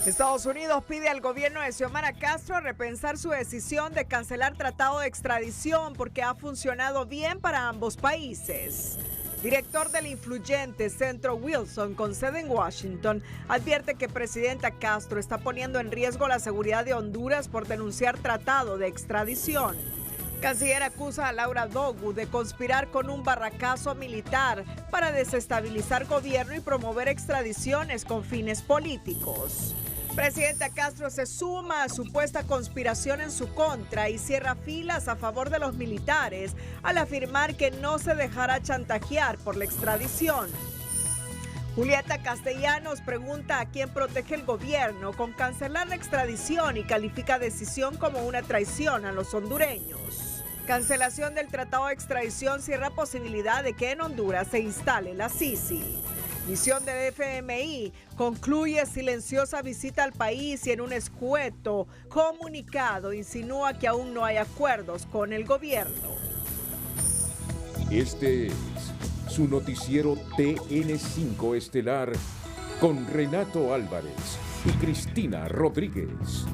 Estados Unidos pide al gobierno de Xiomara Castro repensar su decisión de cancelar tratado de extradición porque ha funcionado bien para ambos países. Director del influyente Centro Wilson, con sede en Washington, advierte que presidenta Castro está poniendo en riesgo la seguridad de Honduras por denunciar tratado de extradición. Canciller acusa a Laura Dogu de conspirar con un barracazo militar para desestabilizar gobierno y promover extradiciones con fines políticos. Presidenta Castro se suma a supuesta conspiración en su contra y cierra filas a favor de los militares al afirmar que no se dejará chantajear por la extradición. Julieta Castellanos pregunta a quién protege el gobierno con cancelar la extradición y califica decisión como una traición a los hondureños. Cancelación del tratado de extradición cierra posibilidad de que en Honduras se instale la Sisi. Misión del FMI concluye silenciosa visita al país y en un escueto comunicado insinúa que aún no hay acuerdos con el gobierno. Este es su noticiero TN5 Estelar con Renato Álvarez y Cristina Rodríguez.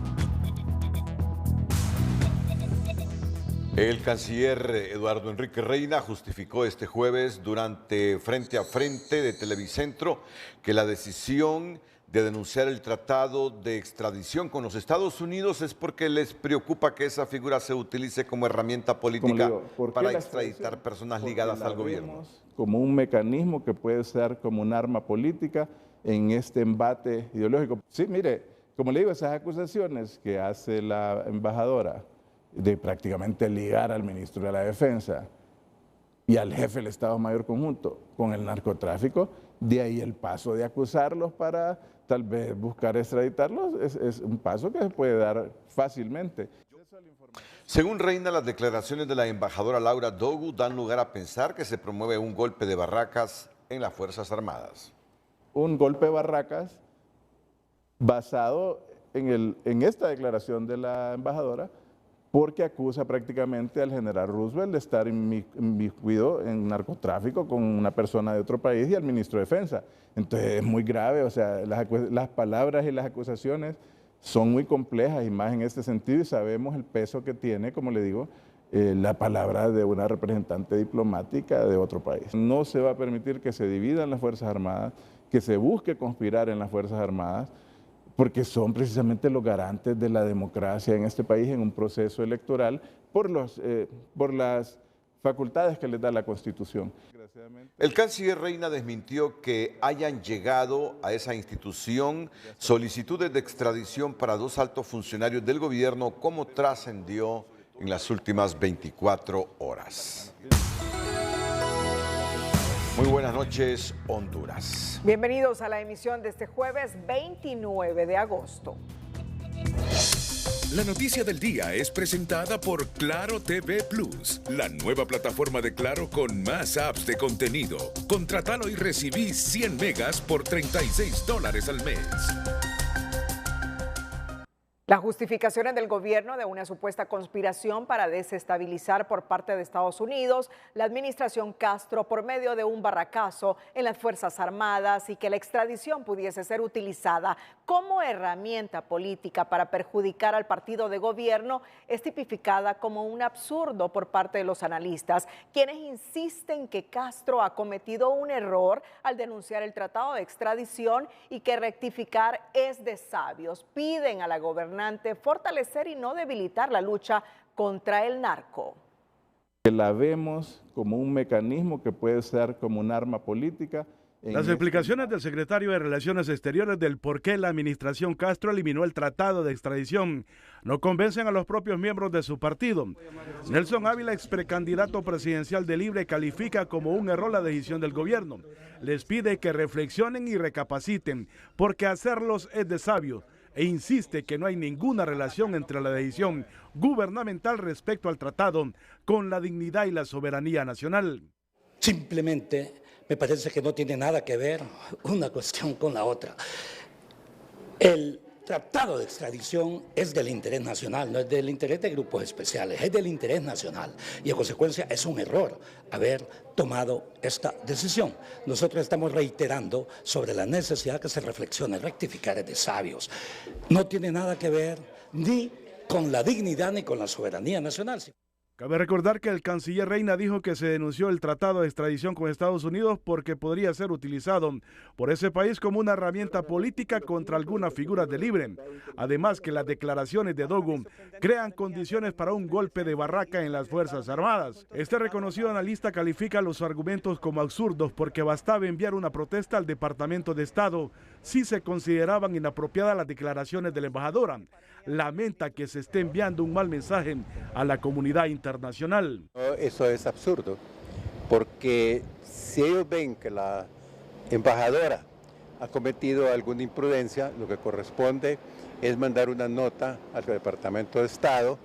El canciller Eduardo Enrique Reina justificó este jueves durante Frente a Frente de Televicentro que la decisión de denunciar el tratado de extradición con los Estados Unidos es porque les preocupa que esa figura se utilice como herramienta política para extraditar personas ligadas al gobierno. Como un mecanismo que puede ser como un arma política en este embate ideológico. Sí, mire, como le digo, esas acusaciones que hace la embajadora de prácticamente ligar al ministro de la Defensa y al jefe del Estado Mayor Conjunto con el narcotráfico, de ahí el paso de acusarlos para tal vez buscar extraditarlos, es un paso que se puede dar fácilmente. Según Reina, las declaraciones de la embajadora Laura Dogu dan lugar a pensar que se promueve un golpe de barracas en las Fuerzas Armadas. Un golpe de barracas basado en esta declaración de la embajadora, porque acusa prácticamente al general Roosevelt de estar inmiscuido en narcotráfico con una persona de otro país y al ministro de Defensa. Entonces es muy grave, o sea, las palabras y las acusaciones son muy complejas y más en este sentido, y sabemos el peso que tiene, como le digo, la palabra de una representante diplomática de otro país. No se va a permitir que se dividan las Fuerzas Armadas, que se busque conspirar en las Fuerzas Armadas, porque son precisamente los garantes de la democracia en este país en un proceso electoral por las facultades que les da la Constitución. El canciller Reina desmintió que hayan llegado a esa institución solicitudes de extradición para dos altos funcionarios del gobierno, como trascendió en las últimas 24 horas. Muy buenas noches, Honduras. Bienvenidos a la emisión de este jueves 29 de agosto. La noticia del día es presentada por Claro TV Plus, la nueva plataforma de Claro con más apps de contenido. Contratalo y recibí 100 megas por $36 al mes. Las justificaciones del gobierno de una supuesta conspiración para desestabilizar por parte de Estados Unidos la administración Castro por medio de un barracazo en las Fuerzas Armadas y que la extradición pudiese ser utilizada como herramienta política para perjudicar al partido de gobierno es tipificada como un absurdo por parte de los analistas, quienes insisten que Castro ha cometido un error al denunciar el tratado de extradición y que rectificar es de sabios. Piden a la gobernante fortalecer y no debilitar la lucha contra el narco. La vemos como un mecanismo que puede ser como un arma política. Las explicaciones del secretario de Relaciones Exteriores del por qué la administración Castro eliminó el tratado de extradición no convencen a los propios miembros de su partido. Nelson Ávila, ex precandidato presidencial de Libre, califica como un error la decisión del gobierno. Les pide que reflexionen y recapaciten, porque hacerlos es de sabios, e insiste que no hay ninguna relación entre la decisión gubernamental respecto al tratado con la dignidad y la soberanía nacional. Simplemente me parece que no tiene nada que ver una cuestión con la otra. El tratado de extradición es del interés nacional, no es del interés de grupos especiales, es del interés nacional. Y en consecuencia es un error haber tomado esta decisión. Nosotros estamos reiterando sobre la necesidad que se reflexione, rectificar es de sabios. No tiene nada que ver ni con la dignidad ni con la soberanía nacional. Cabe recordar que el canciller Reina dijo que se denunció el tratado de extradición con Estados Unidos porque podría ser utilizado por ese país como una herramienta política contra alguna figura de Libre. Además que las declaraciones de Dogu crean condiciones para un golpe de barraca en las Fuerzas Armadas. Este reconocido analista califica los argumentos como absurdos porque bastaba enviar una protesta al Departamento de Estado si se consideraban inapropiadas las declaraciones de la embajadora. Lamenta que se esté enviando un mal mensaje a la comunidad internacional. Eso es absurdo, porque si ellos ven que la embajadora ha cometido alguna imprudencia, lo que corresponde es mandar una nota al Departamento de Estado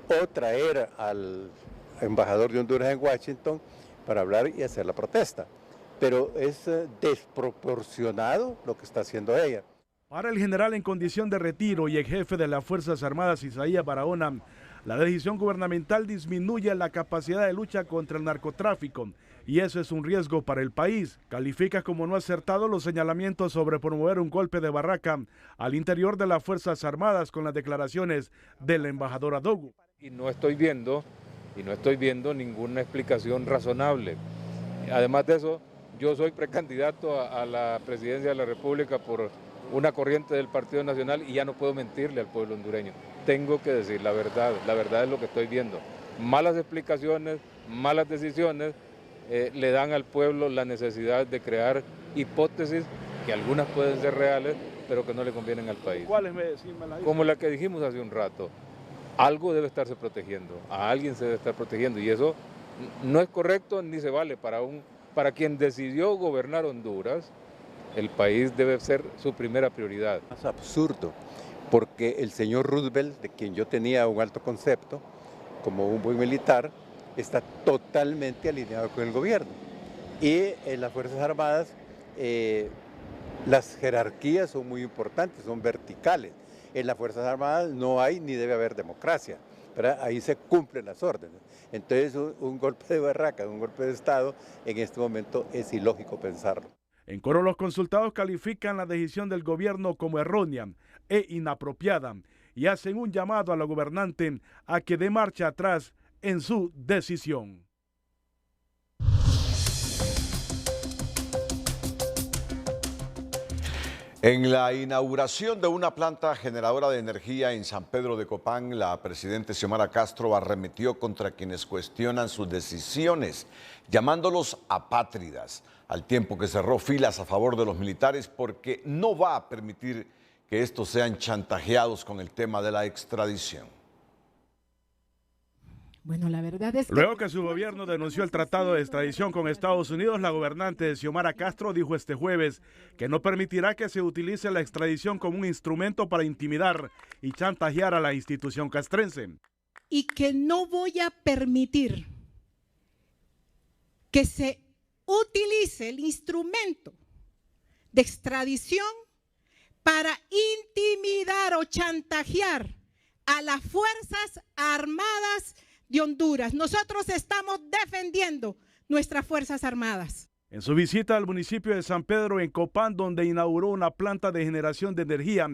o traer al embajador de Honduras en Washington para hablar y hacer la protesta. Pero es desproporcionado lo que está haciendo ella. Para el general en condición de retiro y el jefe de las Fuerzas Armadas, Isaías Barahona, la decisión gubernamental disminuye la capacidad de lucha contra el narcotráfico y eso es un riesgo para el país. Califica como no acertado los señalamientos sobre promover un golpe de barraca al interior de las Fuerzas Armadas con las declaraciones de la embajadora Dogu. Y no estoy viendo ninguna explicación razonable. Además de eso, yo soy precandidato a la presidencia de la República por una corriente del Partido Nacional y ya no puedo mentirle al pueblo hondureño. Tengo que decir la verdad es lo que estoy viendo. Malas explicaciones, malas decisiones le dan al pueblo la necesidad de crear hipótesis que algunas pueden ser reales, pero que no le convienen al país. ¿Cuáles Como la que dijimos hace un rato, algo debe estarse protegiendo, a alguien se debe estar protegiendo y eso no es correcto ni se vale para quien decidió gobernar Honduras. El país debe ser su primera prioridad. Es absurdo, porque el señor Roosevelt, de quien yo tenía un alto concepto, como un buen militar, está totalmente alineado con el gobierno. Y en las Fuerzas Armadas, las jerarquías son muy importantes, son verticales. En las Fuerzas Armadas no hay ni debe haber democracia, ¿verdad? Ahí se cumplen las órdenes. Entonces un golpe de barraca, un golpe de Estado, en este momento es ilógico pensarlo. En coro, los consultados califican la decisión del gobierno como errónea e inapropiada y hacen un llamado a la gobernante a que dé marcha atrás en su decisión. En la inauguración de una planta generadora de energía en San Pedro de Copán, la presidenta Xiomara Castro arremetió contra quienes cuestionan sus decisiones, llamándolos apátridas, al tiempo que cerró filas a favor de los militares porque no va a permitir que estos sean chantajeados con el tema de la extradición. Bueno, la verdad es que... Luego que su gobierno denunció el tratado de extradición con Estados Unidos, la gobernante Xiomara Castro dijo este jueves que no permitirá que se utilice la extradición como un instrumento para intimidar y chantajear a la institución castrense. Y que no voy a permitir que se utilice el instrumento de extradición para intimidar o chantajear a las Fuerzas Armadas de Honduras. Nosotros estamos defendiendo nuestras Fuerzas Armadas. En su visita al municipio de San Pedro en Copán, donde inauguró una planta de generación de energía,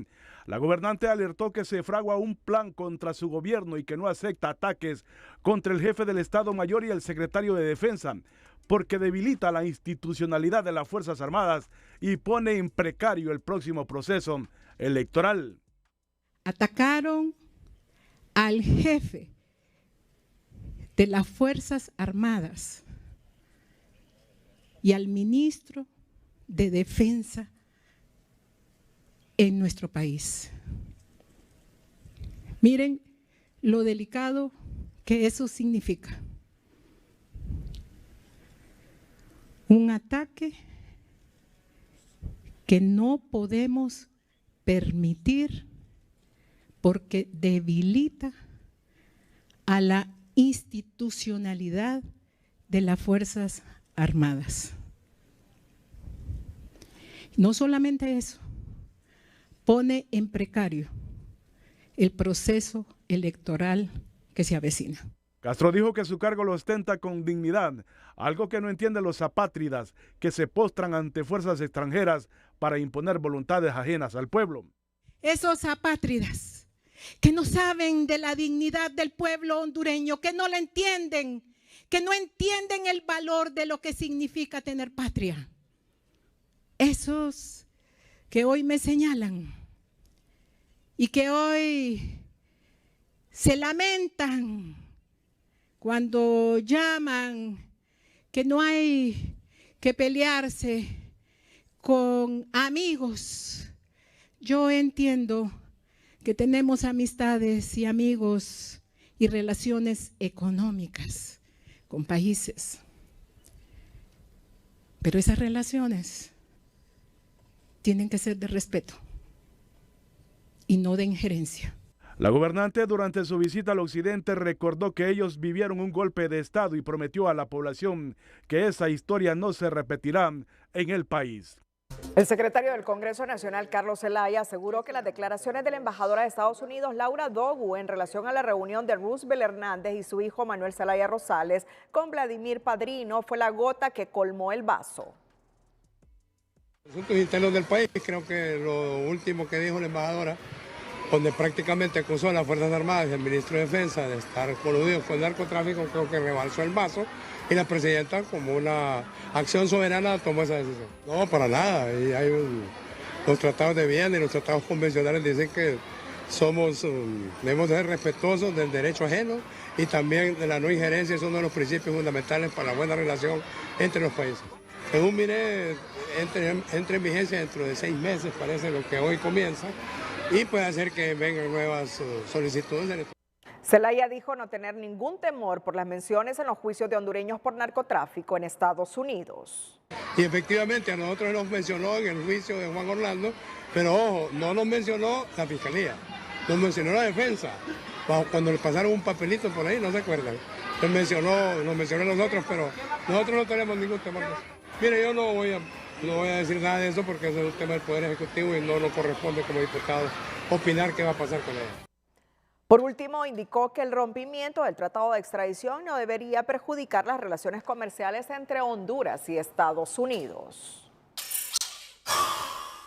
la gobernante alertó que se fragua un plan contra su gobierno y que no acepta ataques contra el jefe del Estado Mayor y el secretario de Defensa, porque debilita la institucionalidad de las Fuerzas Armadas y pone en precario el próximo proceso electoral. Atacaron al jefe de las Fuerzas Armadas y al ministro de Defensa en nuestro país. Miren lo delicado que eso significa. Un ataque que no podemos permitir porque debilita a la institucionalidad de las Fuerzas Armadas. No solamente eso, pone en precario el proceso electoral que se avecina. Castro dijo que su cargo lo ostenta con dignidad, algo que no entienden los apátridas que se postran ante fuerzas extranjeras para imponer voluntades ajenas al pueblo. Esos apátridas que no saben de la dignidad del pueblo hondureño, que no la entienden, que no entienden el valor de lo que significa tener patria. Esos que hoy me señalan y que hoy se lamentan cuando llaman que no hay que pelearse con amigos. Yo entiendo que tenemos amistades y amigos y relaciones económicas con países, pero esas relaciones tienen que ser de respeto y no de injerencia. La gobernante durante su visita al occidente recordó que ellos vivieron un golpe de estado y prometió a la población que esa historia no se repetirá en el país. El secretario del Congreso Nacional, Carlos Zelaya, aseguró que las declaraciones de la embajadora de Estados Unidos, Laura Dogu, en relación a la reunión de Roosevelt Hernández y su hijo Manuel Zelaya Rosales con Vladimir Padrino fue la gota que colmó el vaso. Asuntos internos del país, creo que lo último que dijo la embajadora, donde prácticamente acusó a las Fuerzas Armadas y al ministro de Defensa de estar coludidos con el narcotráfico, creo que rebalsó el vaso y la presidenta, como una acción soberana, tomó esa decisión. No, para nada. Y los tratados de Viena y los tratados convencionales dicen que debemos ser respetuosos del derecho ajeno y también de la no injerencia. Es uno de los principios fundamentales para la buena relación entre los países. Según miré, entre en vigencia dentro de 6 meses, parece lo que hoy comienza, y puede hacer que vengan nuevas solicitudes. Zelaya dijo no tener ningún temor por las menciones en los juicios de hondureños por narcotráfico en Estados Unidos. Y efectivamente a nosotros nos mencionó en el juicio de Juan Orlando, pero ojo, no nos mencionó la fiscalía, nos mencionó la defensa. Cuando le pasaron un papelito por ahí, no se acuerdan. Nos mencionó a nosotros, pero nosotros no tenemos ningún temor. Mire, yo no voy a decir nada de eso porque eso es un tema del Poder Ejecutivo y no nos corresponde como diputado opinar qué va a pasar con ella. Por último, indicó que el rompimiento del tratado de extradición no debería perjudicar las relaciones comerciales entre Honduras y Estados Unidos.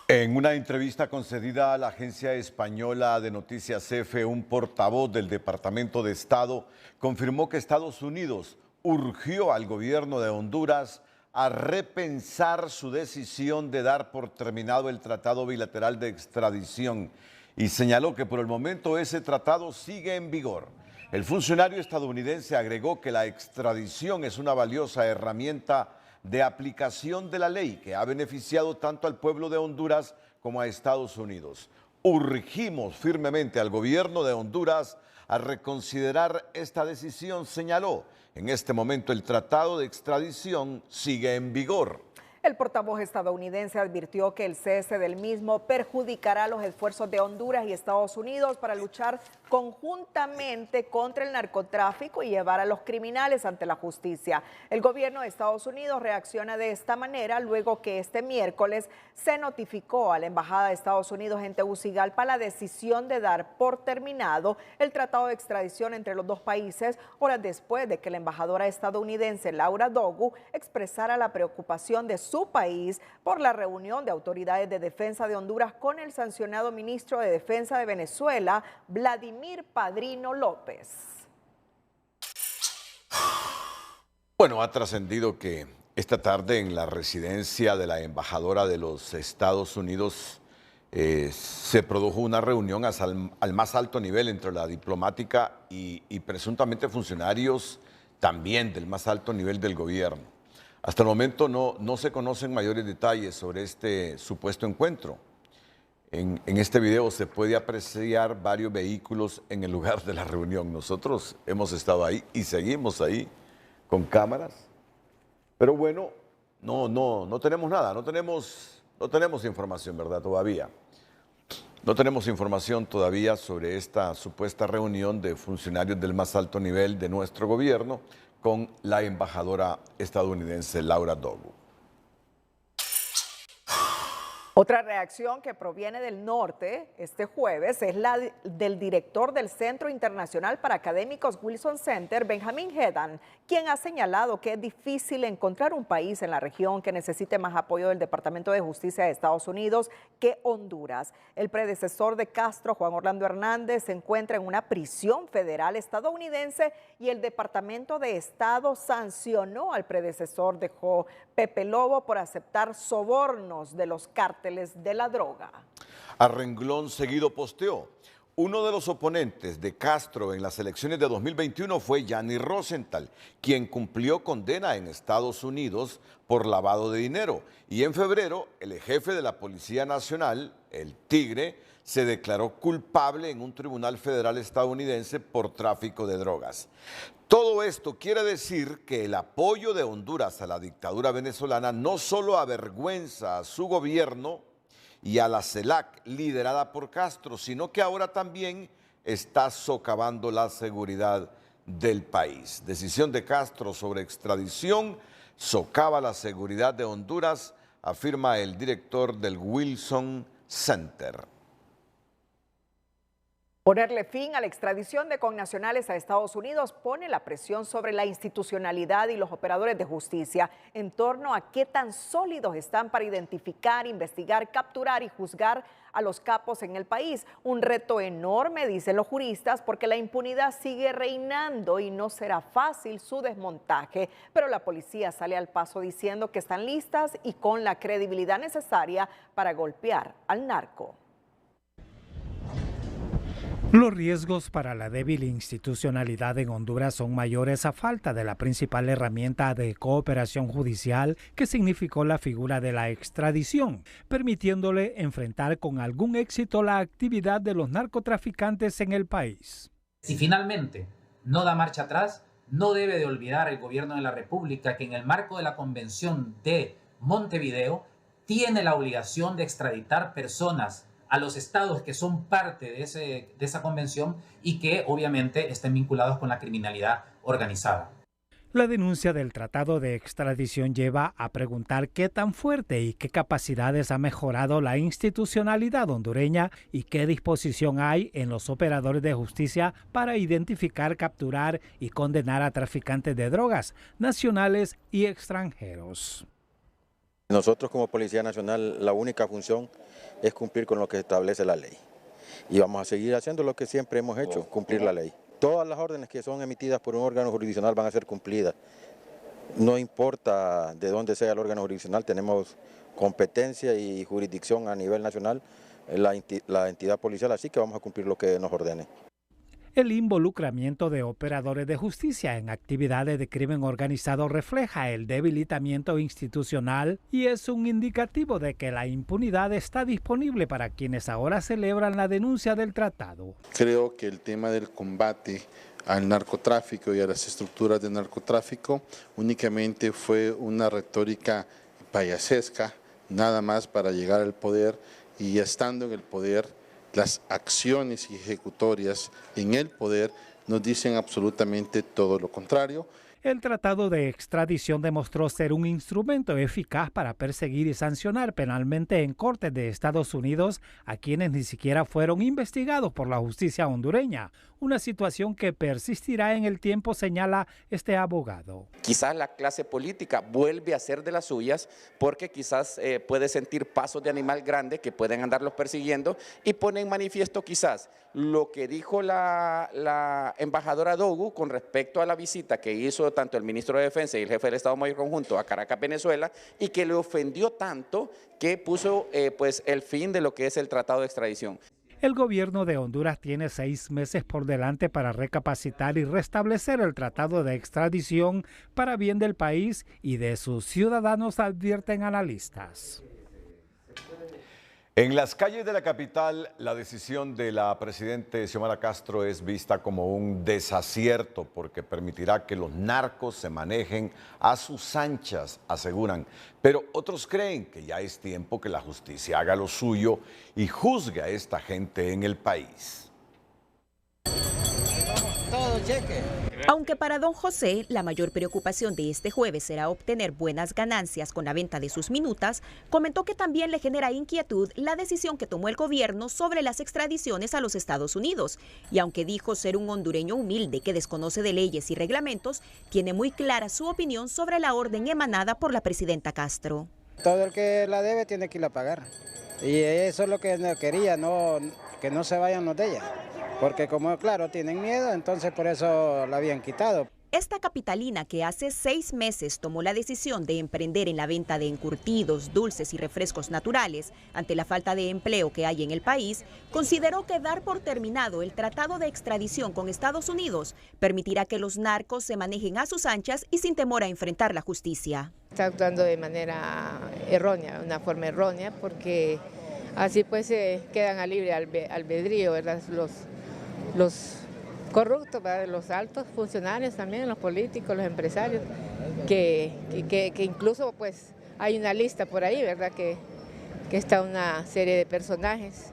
En una entrevista concedida a la agencia española de noticias EFE, un portavoz del Departamento de Estado confirmó que Estados Unidos urgió al gobierno de Honduras a repensar su decisión de dar por terminado el tratado bilateral de extradición y señaló que por el momento ese tratado sigue en vigor. El funcionario estadounidense agregó que la extradición es una valiosa herramienta de aplicación de la ley que ha beneficiado tanto al pueblo de Honduras como a Estados Unidos. Urgimos firmemente al gobierno de Honduras a reconsiderar esta decisión, señaló. En este momento el tratado de extradición sigue en vigor. El portavoz estadounidense advirtió que el cese del mismo perjudicará los esfuerzos de Honduras y Estados Unidos para luchar conjuntamente contra el narcotráfico y llevar a los criminales ante la justicia. El gobierno de Estados Unidos reacciona de esta manera luego que este miércoles se notificó a la Embajada de Estados Unidos en Tegucigalpa la decisión de dar por terminado el tratado de extradición entre los dos países, horas después de que la embajadora estadounidense Laura Dogu expresara la preocupación de su país por la reunión de autoridades de defensa de Honduras con el sancionado ministro de Defensa de Venezuela, Vladimir Padrino López. Bueno, ha trascendido que esta tarde en la residencia de la embajadora de los Estados Unidos se produjo una reunión al más alto nivel entre la diplomática y presuntamente funcionarios también del más alto nivel del gobierno. Hasta el momento no se conocen mayores detalles sobre este supuesto encuentro. En este video se puede apreciar varios vehículos en el lugar de la reunión. Nosotros hemos estado ahí y seguimos ahí con cámaras. Pero bueno, no tenemos nada, no tenemos información, ¿verdad? Todavía. No tenemos información todavía sobre esta supuesta reunión de funcionarios del más alto nivel de nuestro gobierno con la embajadora estadounidense Laura Dogu. Otra reacción que proviene del norte este jueves es la del director del Centro Internacional para Académicos Wilson Center, Benjamin Hedan, quien ha señalado que es difícil encontrar un país en la región que necesite más apoyo del Departamento de Justicia de Estados Unidos que Honduras. El predecesor de Castro, Juan Orlando Hernández, se encuentra en una prisión federal estadounidense y el Departamento de Estado sancionó al predecesor de Pepe Lobo por aceptar sobornos de los cárteles de la droga. A renglón seguido posteó: uno de los oponentes de Castro en las elecciones de 2021 fue Gianni Rosenthal, quien cumplió condena en Estados Unidos por lavado de dinero. Y en febrero, el jefe de la Policía Nacional, el Tigre, se declaró culpable en un tribunal federal estadounidense por tráfico de drogas. Todo esto quiere decir que el apoyo de Honduras a la dictadura venezolana no solo avergüenza a su gobierno y a la CELAC liderada por Castro, sino que ahora también está socavando la seguridad del país. Decisión de Castro sobre extradición socava la seguridad de Honduras, afirma el director del Wilson Center. Ponerle fin a la extradición de connacionales a Estados Unidos pone la presión sobre la institucionalidad y los operadores de justicia en torno a qué tan sólidos están para identificar, investigar, capturar y juzgar a los capos en el país. Un reto enorme, dicen los juristas, porque la impunidad sigue reinando y no será fácil su desmontaje. Pero la policía sale al paso diciendo que están listas y con la credibilidad necesaria para golpear al narco. Los riesgos para la débil institucionalidad en Honduras son mayores a falta de la principal herramienta de cooperación judicial que significó la figura de la extradición, permitiéndole enfrentar con algún éxito la actividad de los narcotraficantes en el país. Si finalmente no da marcha atrás, no debe de olvidar el gobierno de la República que en el marco de la Convención de Montevideo tiene la obligación de extraditar personas a los estados que son parte de esa convención y que obviamente estén vinculados con la criminalidad organizada. La denuncia del tratado de extradición lleva a preguntar qué tan fuerte y qué capacidades ha mejorado la institucionalidad hondureña y qué disposición hay en los operadores de justicia para identificar, capturar y condenar a traficantes de drogas nacionales y extranjeros. Nosotros como Policía Nacional la única función es cumplir con lo que establece la ley y vamos a seguir haciendo lo que siempre hemos hecho, cumplir la ley. Todas las órdenes que son emitidas por un órgano jurisdiccional van a ser cumplidas. No importa de dónde sea el órgano jurisdiccional, tenemos competencia y jurisdicción a nivel nacional, la entidad policial, así que vamos a cumplir lo que nos ordene. El involucramiento de operadores de justicia en actividades de crimen organizado refleja el debilitamiento institucional y es un indicativo de que la impunidad está disponible para quienes ahora celebran la denuncia del tratado. Creo que el tema del combate al narcotráfico y a las estructuras de narcotráfico únicamente fue una retórica payasesca, nada más para llegar al poder, y estando en el poder, las acciones ejecutorias en el poder nos dicen absolutamente todo lo contrario. El tratado de extradición demostró ser un instrumento eficaz para perseguir y sancionar penalmente en cortes de Estados Unidos a quienes ni siquiera fueron investigados por la justicia hondureña, una situación que persistirá en el tiempo, señala este abogado. Quizás la clase política vuelve a ser de las suyas porque quizás puede sentir pasos de animal grande que pueden andarlos persiguiendo y pone en manifiesto quizás lo que dijo la embajadora Dogu con respecto a la visita que hizo tanto el ministro de Defensa y el jefe del Estado Mayor Conjunto a Caracas, Venezuela, y que le ofendió tanto que puso pues el fin de lo que es el tratado de extradición. El gobierno de Honduras tiene 6 meses por delante para recapacitar y restablecer el tratado de extradición para bien del país y de sus ciudadanos, advierten analistas. En las calles de la capital, la decisión de la presidenta Xiomara Castro es vista como un desacierto porque permitirá que los narcos se manejen a sus anchas, aseguran. Pero otros creen que ya es tiempo que la justicia haga lo suyo y juzgue a esta gente en el país. todo cheque. Aunque para don José la mayor preocupación de este jueves será obtener buenas ganancias con la venta de sus minutas, comentó que también le genera inquietud la decisión que tomó el gobierno sobre las extradiciones a los Estados Unidos. Y aunque dijo ser un hondureño humilde que desconoce de leyes y reglamentos, tiene muy clara su opinión sobre la orden emanada por la presidenta Castro. Todo el que la debe tiene que ir a pagar. Y eso es lo que quería, que no se vayan los de ella. Porque como, claro, tienen miedo, entonces por eso la habían quitado. Esta capitalina, que hace 6 meses tomó la decisión de emprender en la venta de encurtidos, dulces y refrescos naturales ante la falta de empleo que hay en el país, consideró que dar por terminado el tratado de extradición con Estados Unidos permitirá que los narcos se manejen a sus anchas y sin temor a enfrentar la justicia. Está actuando de manera errónea, una forma errónea, porque así pues quedan a libre albedrío, ¿verdad? Los corruptos, ¿verdad? Los altos funcionarios también, los políticos, los empresarios, que incluso pues hay una lista por ahí, ¿verdad? Que está una serie de personajes,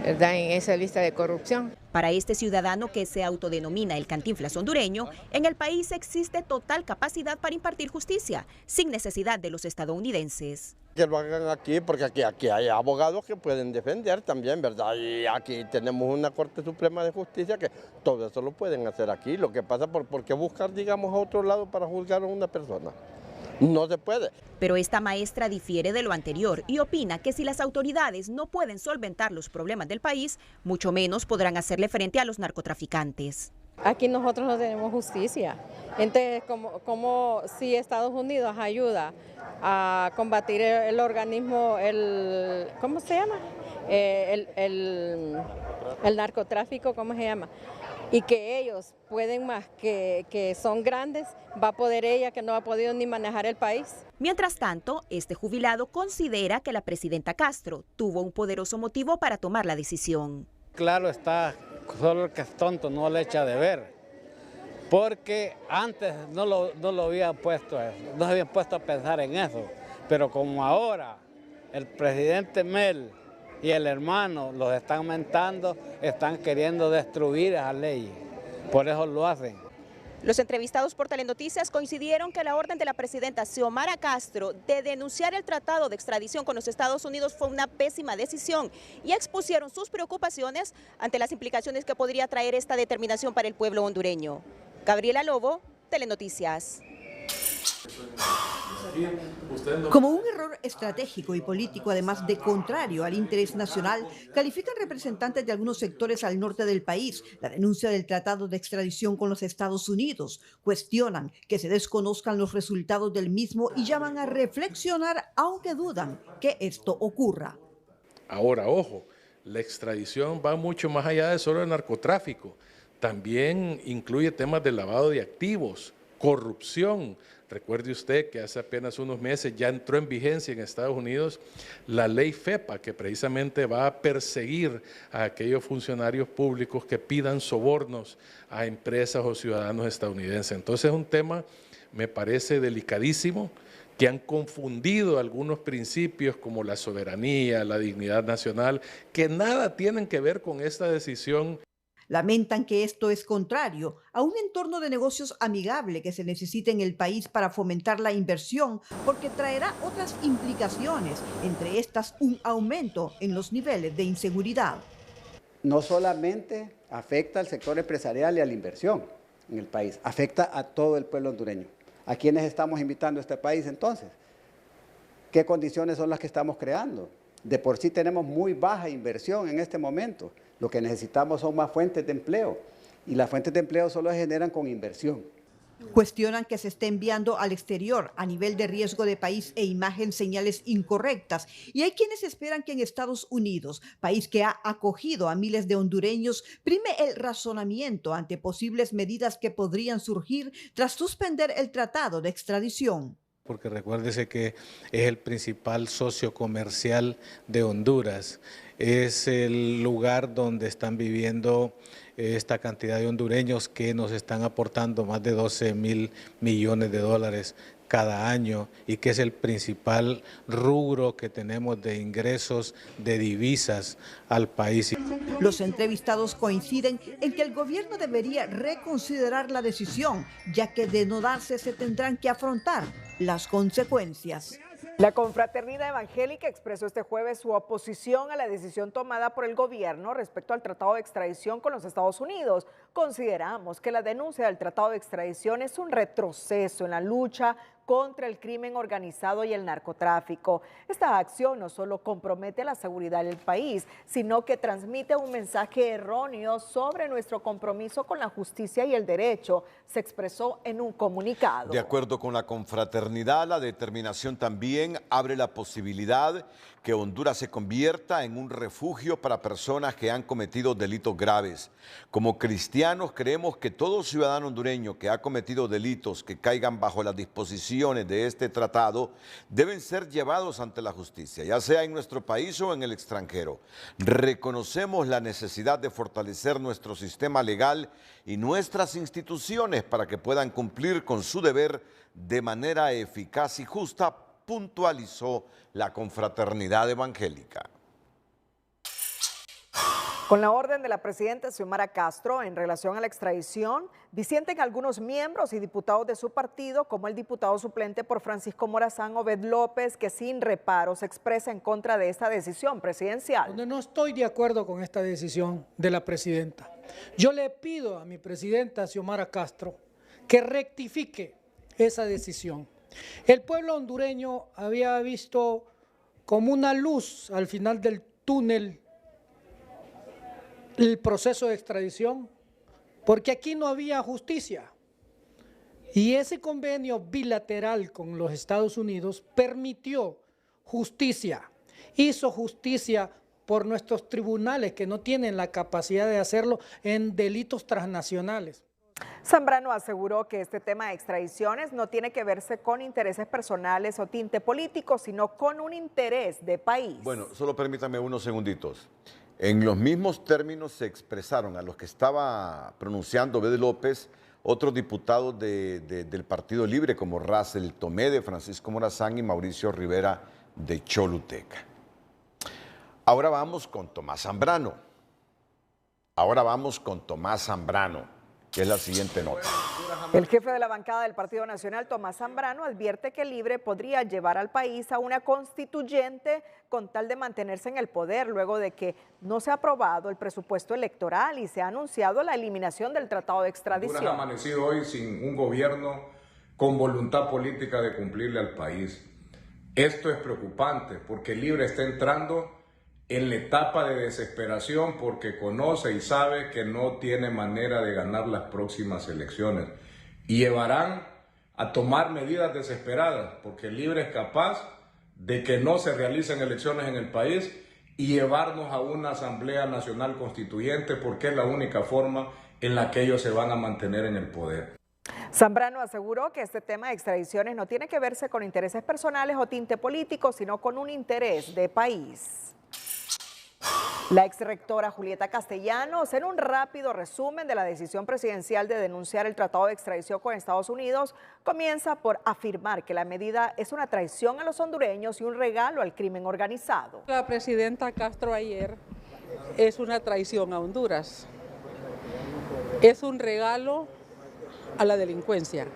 ¿verdad? En esa lista de corrupción. Para este ciudadano que se autodenomina el Cantinflas hondureño, en el país existe total capacidad para impartir justicia, sin necesidad de los estadounidenses. Que lo hagan aquí, porque aquí hay abogados que pueden defender también, ¿verdad? Y aquí tenemos una Corte Suprema de Justicia que todo eso lo pueden hacer aquí. Lo que pasa, ¿por qué buscar, digamos, a otro lado para juzgar a una persona? No se puede. Pero esta maestra difiere de lo anterior y opina que si las autoridades no pueden solventar los problemas del país, mucho menos podrán hacerle frente a los narcotraficantes. Aquí nosotros no tenemos justicia. Entonces, como si Estados Unidos ayuda a combatir el organismo, ¿cómo se llama? El narcotráfico, ¿cómo se llama? Y que ellos pueden más, que son grandes, va a poder ella que no ha podido ni manejar el país. Mientras tanto, este jubilado considera que la presidenta Castro tuvo un poderoso motivo para tomar la decisión. Claro está, solo el que es tonto no le echa de ver, porque antes no lo habían puesto a pensar en eso, pero como ahora el presidente Mel y el hermano los están mentando, están queriendo destruir esa ley, por eso lo hacen. Los entrevistados por Telenoticias coincidieron que la orden de la presidenta Xiomara Castro de denunciar el tratado de extradición con los Estados Unidos fue una pésima decisión y expusieron sus preocupaciones ante las implicaciones que podría traer esta determinación para el pueblo hondureño. Gabriela Lobo, Telenoticias. Como un error estratégico y político, además de contrario al interés nacional, califican representantes de algunos sectores al norte del país la denuncia del tratado de extradición con los Estados Unidos. Cuestionan que se desconozcan los resultados del mismo y llaman a reflexionar, aunque dudan que esto ocurra. Ahora, ojo, la extradición va mucho más allá de solo el narcotráfico. También incluye temas de lavado de activos, corrupción. Recuerde usted que hace apenas unos meses ya entró en vigencia en Estados Unidos la ley FEPA, que precisamente va a perseguir a aquellos funcionarios públicos que pidan sobornos a empresas o ciudadanos estadounidenses. Entonces es un tema, me parece, delicadísimo, que han confundido algunos principios como la soberanía, la dignidad nacional, que nada tienen que ver con esta decisión. Lamentan que esto es contrario a un entorno de negocios amigable que se necesita en el país para fomentar la inversión, porque traerá otras implicaciones, entre estas un aumento en los niveles de inseguridad. No solamente afecta al sector empresarial y a la inversión en el país, afecta a todo el pueblo hondureño. ¿A quiénes estamos invitando a este país entonces? ¿Qué condiciones son las que estamos creando? De por sí tenemos muy baja inversión en este momento. Lo que necesitamos son más fuentes de empleo y las fuentes de empleo solo se generan con inversión. Cuestionan que se esté enviando al exterior a nivel de riesgo de país e imagen señales incorrectas. Y hay quienes esperan que en Estados Unidos, país que ha acogido a miles de hondureños, prime el razonamiento ante posibles medidas que podrían surgir tras suspender el tratado de extradición. Porque recuérdese que es el principal socio comercial de Honduras. Es el lugar donde están viviendo esta cantidad de hondureños que nos están aportando más de 12.000 millones de dólares cada año y que es el principal rubro que tenemos de ingresos de divisas al país. Los entrevistados coinciden en que el gobierno debería reconsiderar la decisión, ya que de no darse se tendrán que afrontar las consecuencias. La Confraternidad Evangélica expresó este jueves su oposición a la decisión tomada por el gobierno respecto al tratado de extradición con los Estados Unidos. Consideramos que la denuncia del tratado de extradición es un retroceso en la lucha contra el crimen organizado y el narcotráfico. Esta acción no solo compromete la seguridad del país, sino que transmite un mensaje erróneo sobre nuestro compromiso con la justicia y el derecho, se expresó en un comunicado. De acuerdo con la confraternidad, la determinación también abre la posibilidad que Honduras se convierta en un refugio para personas que han cometido delitos graves. Como cristianos creemos que todo ciudadano hondureño que ha cometido delitos que caigan bajo las disposiciones de este tratado deben ser llevados ante la justicia, ya sea en nuestro país o en el extranjero. Reconocemos la necesidad de fortalecer nuestro sistema legal y nuestras instituciones para que puedan cumplir con su deber de manera eficaz y justa, puntualizó la Confraternidad Evangélica. Con la orden de la presidenta Xiomara Castro en relación a la extradición, disienten algunos miembros y diputados de su partido, como el diputado suplente por Francisco Morazán, Obed López, que sin reparo se expresa en contra de esta decisión presidencial. No estoy de acuerdo con esta decisión de la presidenta. Yo le pido a mi presidenta Xiomara Castro que rectifique esa decisión. El pueblo hondureño había visto como una luz al final del túnel el proceso de extradición, porque aquí no había justicia. Y ese convenio bilateral con los Estados Unidos permitió justicia, hizo justicia por nuestros tribunales que no tienen la capacidad de hacerlo en delitos transnacionales. Zambrano aseguró que este tema de extradiciones no tiene que verse con intereses personales o tinte político, sino con un interés de país. Bueno, solo permítame unos segunditos. En los mismos términos se expresaron a los que estaba pronunciando Obed López, otros diputados del Partido Libre como Russell Tomé de Francisco Morazán y Mauricio Rivera de Choluteca. Ahora vamos con Tomás Zambrano. Que es la siguiente nota. El jefe de la bancada del Partido Nacional, Tomás Zambrano, advierte que el Libre podría llevar al país a una constituyente con tal de mantenerse en el poder, luego de que no se ha aprobado el presupuesto electoral y se ha anunciado la eliminación del tratado de extradición. Honduras ha amanecido hoy sin un gobierno con voluntad política de cumplirle al país. Esto es preocupante porque el Libre está entrando en la etapa de desesperación porque conoce y sabe que no tiene manera de ganar las próximas elecciones y llevarán a tomar medidas desesperadas porque el Libre es capaz de que no se realicen elecciones en el país y llevarnos a una Asamblea Nacional Constituyente porque es la única forma en la que ellos se van a mantener en el poder. Zambrano aseguró que este tema de extradiciones no tiene que verse con intereses personales o tinte político, sino con un interés de país. La exrectora Julieta Castellanos, en un rápido resumen de la decisión presidencial de denunciar el tratado de extradición con Estados Unidos, comienza por afirmar que la medida es una traición a los hondureños y un regalo al crimen organizado. La presidenta Castro ayer es una traición a Honduras, es un regalo a la delincuencia,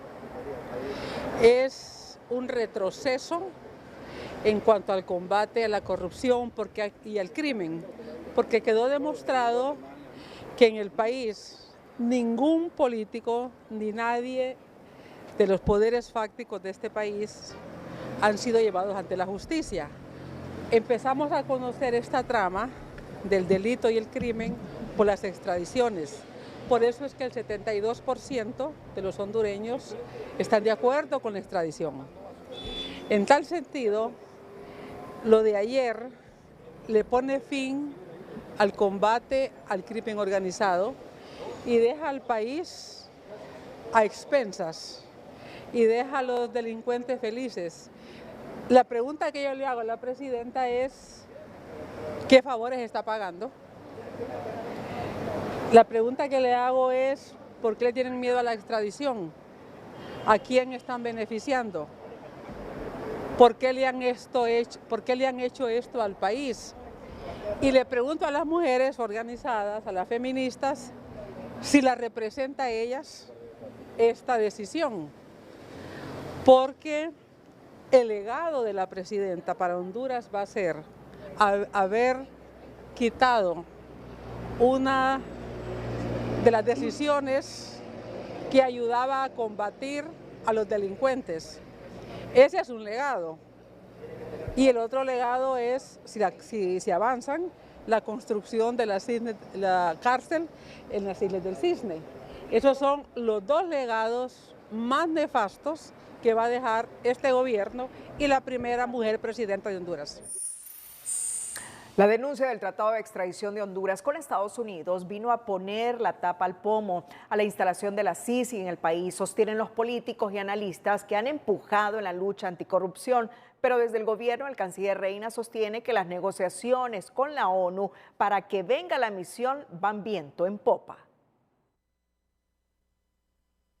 es un retroceso en cuanto al combate a la corrupción y al crimen, porque quedó demostrado que en el país ningún político ni nadie de los poderes fácticos de este país han sido llevados ante la justicia. Empezamos a conocer esta trama del delito y el crimen por las extradiciones. Por eso es que el 72% de los hondureños están de acuerdo con la extradición. En tal sentido, lo de ayer le pone fin al combate al crimen organizado y deja al país a expensas y deja a los delincuentes felices. La pregunta que yo le hago a la presidenta es, ¿qué favores está pagando? La pregunta que le hago es, ¿por qué le tienen miedo a la extradición? ¿A quién están beneficiando? ¿por qué le han hecho esto al país? Y le pregunto a las mujeres organizadas, a las feministas, si la representa a ellas esta decisión. Porque el legado de la presidenta para Honduras va a ser haber quitado una de las decisiones que ayudaba a combatir a los delincuentes. Ese es un legado. Y el otro legado es, si avanzan, la construcción de la cárcel en las Islas del Cisne. Esos son los dos legados más nefastos que va a dejar este gobierno y la primera mujer presidenta de Honduras. La denuncia del Tratado de Extradición de Honduras con Estados Unidos vino a poner la tapa al pomo a la instalación de la Sisi en el país, sostienen los políticos y analistas que han empujado en la lucha anticorrupción. Pero desde el gobierno, el canciller Reina sostiene que las negociaciones con la ONU para que venga la misión van viento en popa.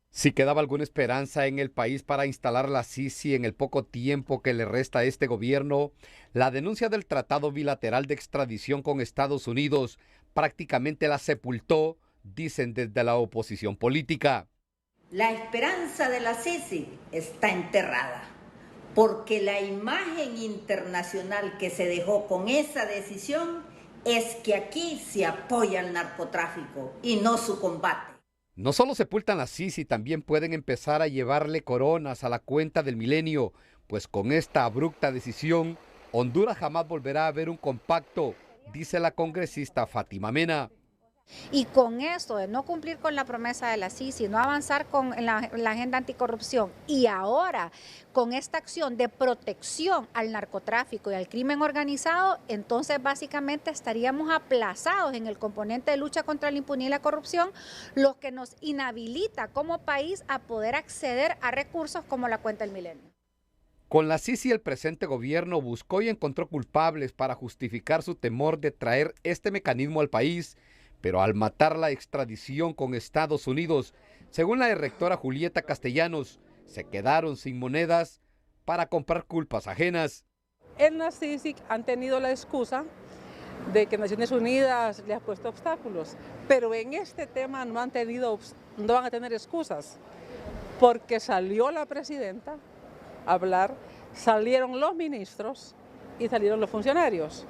Si quedaba alguna esperanza en el país para instalar la Sisi en el poco tiempo que le resta a este gobierno, la denuncia del Tratado Bilateral de Extradición con Estados Unidos prácticamente la sepultó, dicen desde la oposición política. La esperanza de la Sisi está enterrada, porque la imagen internacional que se dejó con esa decisión es que aquí se apoya al narcotráfico y no su combate. No solo sepultan la Sisi, también pueden empezar a llevarle coronas a la cuenta del milenio, pues con esta abrupta decisión, Honduras jamás volverá a ver un compacto, dice la congresista Fátima Mena. Y con esto de no cumplir con la promesa de la Sisi, no avanzar con la agenda anticorrupción y ahora con esta acción de protección al narcotráfico y al crimen organizado, entonces básicamente estaríamos aplazados en el componente de lucha contra la impunidad y la corrupción, lo que nos inhabilita como país a poder acceder a recursos como la cuenta del milenio. Con la Sisi el presente gobierno buscó y encontró culpables para justificar su temor de traer este mecanismo al país, pero al matar la extradición con Estados Unidos, según la rectora Julieta Castellanos, se quedaron sin monedas para comprar culpas ajenas. En la CICIG han tenido la excusa de que Naciones Unidas le ha puesto obstáculos, pero en este tema no van a tener excusas, porque salió la presidenta a hablar, salieron los ministros y salieron los funcionarios.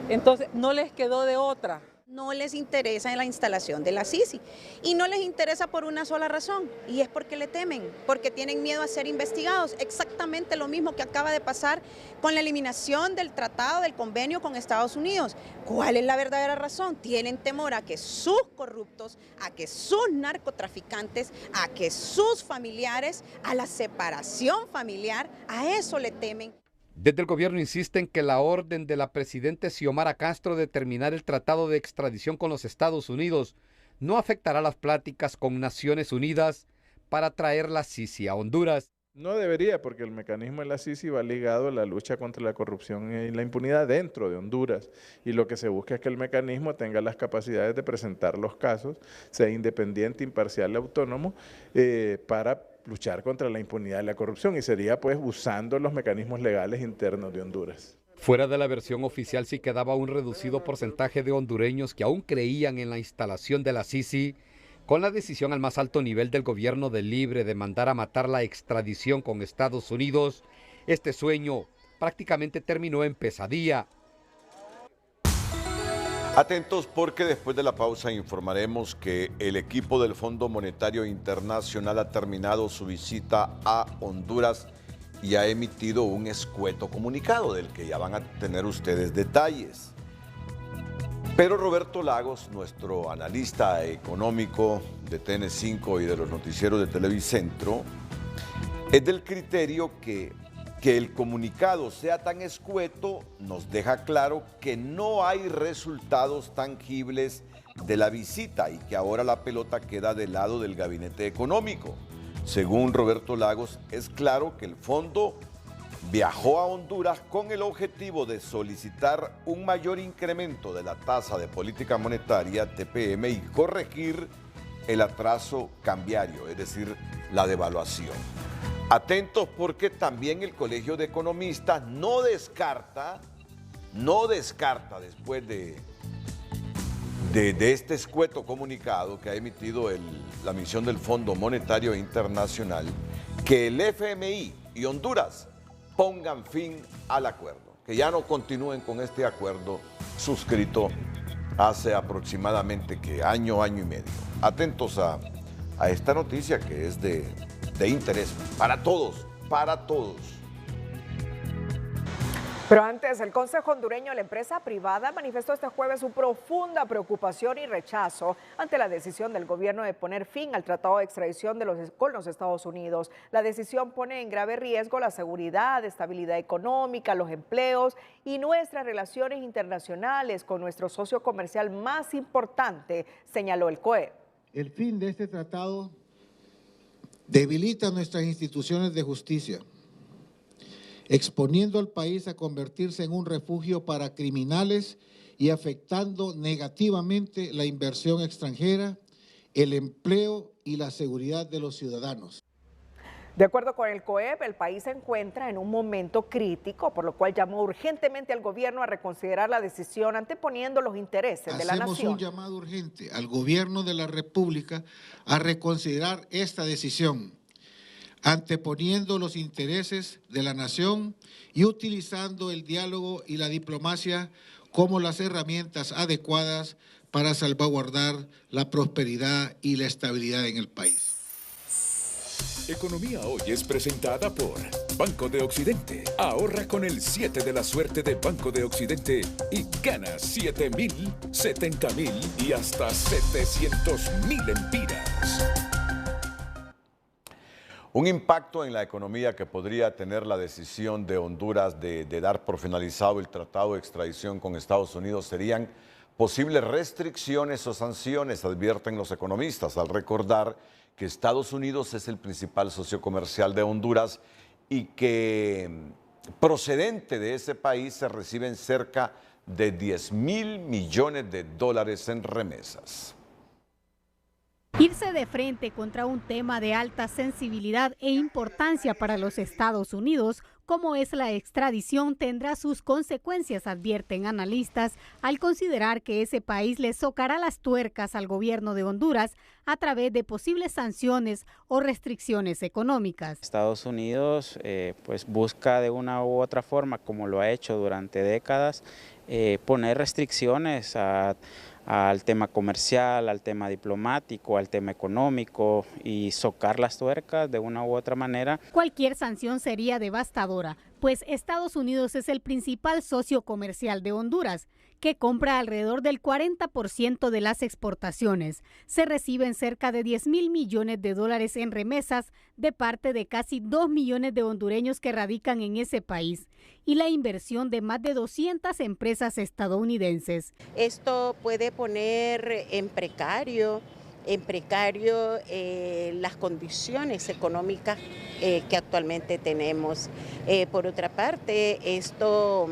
Entonces no les quedó de otra. No les interesa en la instalación de la Sisi y no les interesa por una sola razón, y es porque le temen, porque tienen miedo a ser investigados. Exactamente lo mismo que acaba de pasar con la eliminación del tratado, del convenio con Estados Unidos. ¿Cuál es la verdadera razón? Tienen temor a que sus corruptos, a que sus narcotraficantes, a que sus familiares, a la separación familiar, a eso le temen. Desde el gobierno insisten que la orden de la presidenta Xiomara Castro de terminar el tratado de extradición con los Estados Unidos no afectará las pláticas con Naciones Unidas para traer la Sisi a Honduras. No debería, porque el mecanismo de la Sisi va ligado a la lucha contra la corrupción y la impunidad dentro de Honduras, y lo que se busca es que el mecanismo tenga las capacidades de presentar los casos, sea independiente, imparcial y autónomo, para luchar contra la impunidad y la corrupción, y sería pues usando los mecanismos legales internos de Honduras. Fuera de la versión oficial sí quedaba un reducido porcentaje de hondureños que aún creían en la instalación de la Sisi. Con la decisión al más alto nivel del gobierno de Libre de mandar a matar la extradición con Estados Unidos, este sueño prácticamente terminó en pesadilla. Atentos porque después de la pausa informaremos que el equipo del Fondo Monetario Internacional ha terminado su visita a Honduras y ha emitido un escueto comunicado del que ya van a tener ustedes detalles. Pero Roberto Lagos, nuestro analista económico de TN5 y de los noticieros de Televicentro, es del criterio que el comunicado sea tan escueto nos deja claro que no hay resultados tangibles de la visita y que ahora la pelota queda del lado del gabinete económico. Según Roberto Lagos, es claro que el fondo viajó a Honduras con el objetivo de solicitar un mayor incremento de la tasa de política monetaria, TPM, y corregir el atraso cambiario, es decir, la devaluación. Atentos porque también el Colegio de Economistas no descarta después de este escueto comunicado que ha emitido la misión del Fondo Monetario Internacional, que el FMI y Honduras pongan fin al acuerdo, que ya no continúen con este acuerdo suscrito hace aproximadamente año y medio. Atentos a esta noticia que es de interés para todos. Pero antes, el Consejo Hondureño de la Empresa Privada manifestó este jueves su profunda preocupación y rechazo ante la decisión del gobierno de poner fin al tratado de extradición con los Estados Unidos. La decisión pone en grave riesgo la seguridad, estabilidad económica, los empleos y nuestras relaciones internacionales con nuestro socio comercial más importante, señaló el COE. El fin de este tratado debilita nuestras instituciones de justicia, exponiendo al país a convertirse en un refugio para criminales y afectando negativamente la inversión extranjera, el empleo y la seguridad de los ciudadanos. De acuerdo con el COEP, el país se encuentra en un momento crítico, por lo cual llamó urgentemente al gobierno a reconsiderar la decisión anteponiendo los intereses de la nación. Hacemos un llamado urgente al gobierno de la República a reconsiderar esta decisión, anteponiendo los intereses de la nación y utilizando el diálogo y la diplomacia como las herramientas adecuadas para salvaguardar la prosperidad y la estabilidad en el país. Economía Hoy es presentada por Banco de Occidente. Ahorra con el 7 de la suerte de Banco de Occidente y gana 7,000, 70,000 y hasta 700,000 empiras. Un impacto en la economía que podría tener la decisión de Honduras de dar por finalizado el tratado de extradición con Estados Unidos serían posibles restricciones o sanciones, advierten los economistas, al recordar que Estados Unidos es el principal socio comercial de Honduras y que procedente de ese país se reciben cerca de 10,000 millones de dólares en remesas. Irse de frente contra un tema de alta sensibilidad e importancia para los Estados Unidos, como es la extradición, tendrá sus consecuencias, advierten analistas, al considerar que ese país le socará las tuercas al gobierno de Honduras a través de posibles sanciones o restricciones económicas. Estados Unidos pues busca de una u otra forma, como lo ha hecho durante décadas, poner restricciones al tema comercial, al tema diplomático, al tema económico y socar las tuercas de una u otra manera. Cualquier sanción sería devastadora, pues Estados Unidos es el principal socio comercial de Honduras, que compra alrededor del 40% de las exportaciones. Se reciben cerca de 10,000 millones de dólares en remesas de parte de casi 2 millones de hondureños que radican en ese país y la inversión de más de 200 empresas estadounidenses. Esto puede poner en precario las condiciones económicas que actualmente tenemos. Por otra parte, esto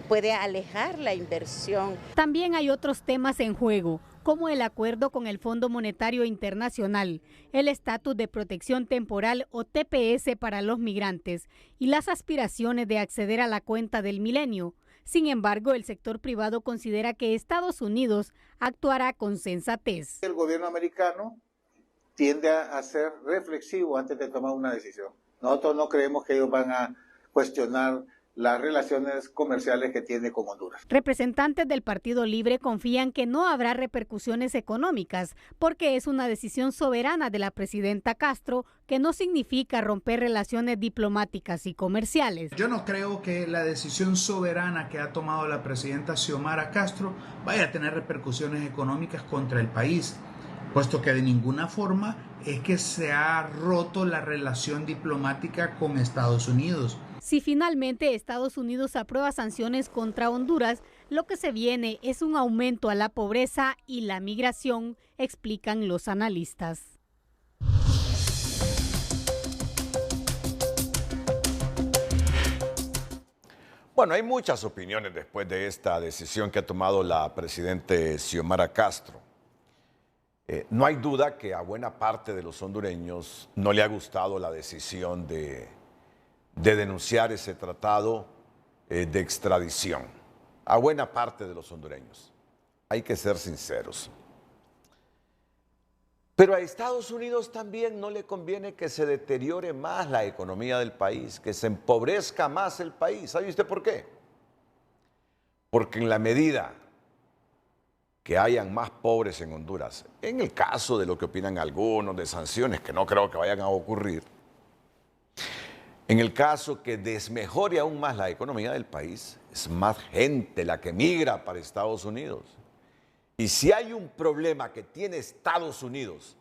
puede alejar la inversión. También hay otros temas en juego, como el acuerdo con el Fondo Monetario Internacional, el estatus de protección temporal o TPS para los migrantes y las aspiraciones de acceder a la cuenta del milenio. Sin embargo, el sector privado considera que Estados Unidos actuará con sensatez. El gobierno americano tiende a ser reflexivo antes de tomar una decisión. Nosotros no creemos que ellos van a cuestionar las relaciones comerciales que tiene con Honduras. Representantes del Partido Libre confían que no habrá repercusiones económicas porque es una decisión soberana de la presidenta Castro que no significa romper relaciones diplomáticas y comerciales. Yo no creo que la decisión soberana que ha tomado la presidenta Xiomara Castro vaya a tener repercusiones económicas contra el país, puesto que de ninguna forma es que se ha roto la relación diplomática con Estados Unidos. Si finalmente Estados Unidos aprueba sanciones contra Honduras, lo que se viene es un aumento a la pobreza y la migración, explican los analistas. Bueno, hay muchas opiniones después de esta decisión que ha tomado la presidenta Xiomara Castro. No hay duda que a buena parte de los hondureños no le ha gustado la decisión de denunciar ese tratado de extradición. A buena parte de los hondureños. Hay que ser sinceros. Pero a Estados Unidos también no le conviene que se deteriore más la economía del país, que se empobrezca más el país. ¿Sabe usted por qué? Porque en la medida que hayan más pobres en Honduras, en el caso de lo que opinan algunos de sanciones, que no creo que vayan a ocurrir, en el caso que desmejore aún más la economía del país, es más gente la que migra para Estados Unidos. Y si hay un problema que tiene Estados Unidos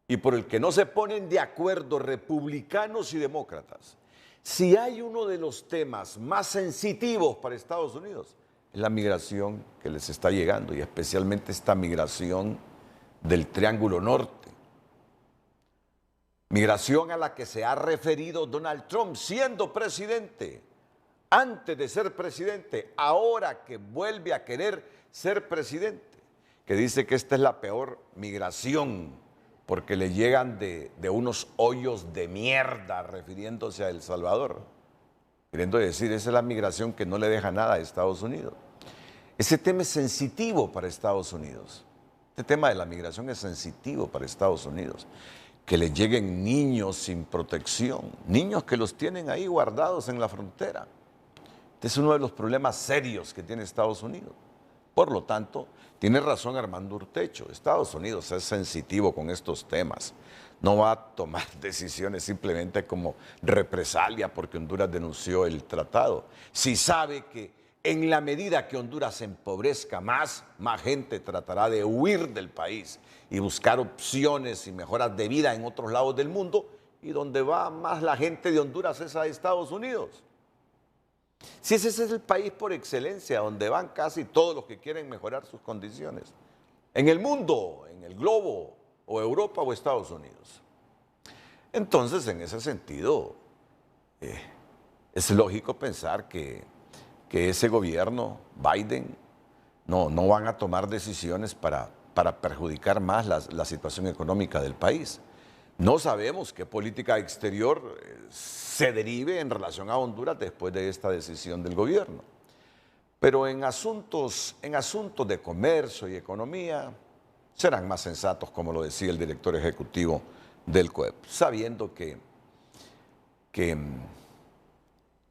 y por el que no se ponen de acuerdo republicanos y demócratas, si hay uno de los temas más sensitivos para Estados Unidos, es la migración que les está llegando y especialmente esta migración del Triángulo Norte. Migración a la que se ha referido Donald Trump siendo presidente, antes de ser presidente, ahora que vuelve a querer ser presidente, que dice que esta es la peor migración porque le llegan de unos hoyos de mierda, refiriéndose a El Salvador. Queriendo decir, esa es la migración que no le deja nada a Estados Unidos. Ese tema es sensitivo para Estados Unidos. Este tema de la migración es sensitivo para Estados Unidos. Que le lleguen niños sin protección, niños que los tienen ahí guardados en la frontera. Este es uno de los problemas serios que tiene Estados Unidos. Por lo tanto, tiene razón Armando Urtecho, Estados Unidos es sensitivo con estos temas. No va a tomar decisiones simplemente como represalia porque Honduras denunció el tratado. Si sabe que en la medida que Honduras se empobrezca más gente tratará de huir del país y buscar opciones y mejoras de vida en otros lados del mundo, y donde va más la gente de Honduras es a Estados Unidos. Si ese es el país por excelencia, donde van casi todos los que quieren mejorar sus condiciones, en el mundo, en el globo, o Europa o Estados Unidos. Entonces, en ese sentido, es lógico pensar que ese gobierno, Biden, no van a tomar decisiones para perjudicar más la situación económica del país. No sabemos qué política exterior se derive en relación a Honduras después de esta decisión del gobierno. Pero en asuntos de comercio y economía serán más sensatos, como lo decía el director ejecutivo del COEP, sabiendo que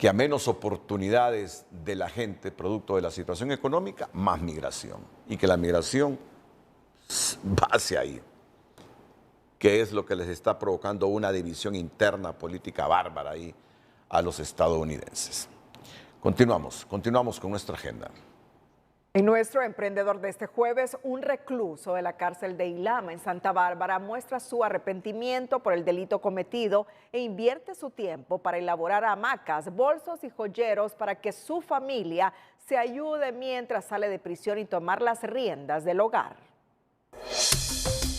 a menos oportunidades de la gente producto de la situación económica, más migración. Y que la migración va hacia ahí, que es lo que les está provocando una división interna política bárbara ahí a los estadounidenses. Continuamos con nuestra agenda. En nuestro emprendedor de este jueves, un recluso de la cárcel de Ilama en Santa Bárbara muestra su arrepentimiento por el delito cometido e invierte su tiempo para elaborar hamacas, bolsos y joyeros para que su familia se ayude mientras sale de prisión y tomar las riendas del hogar.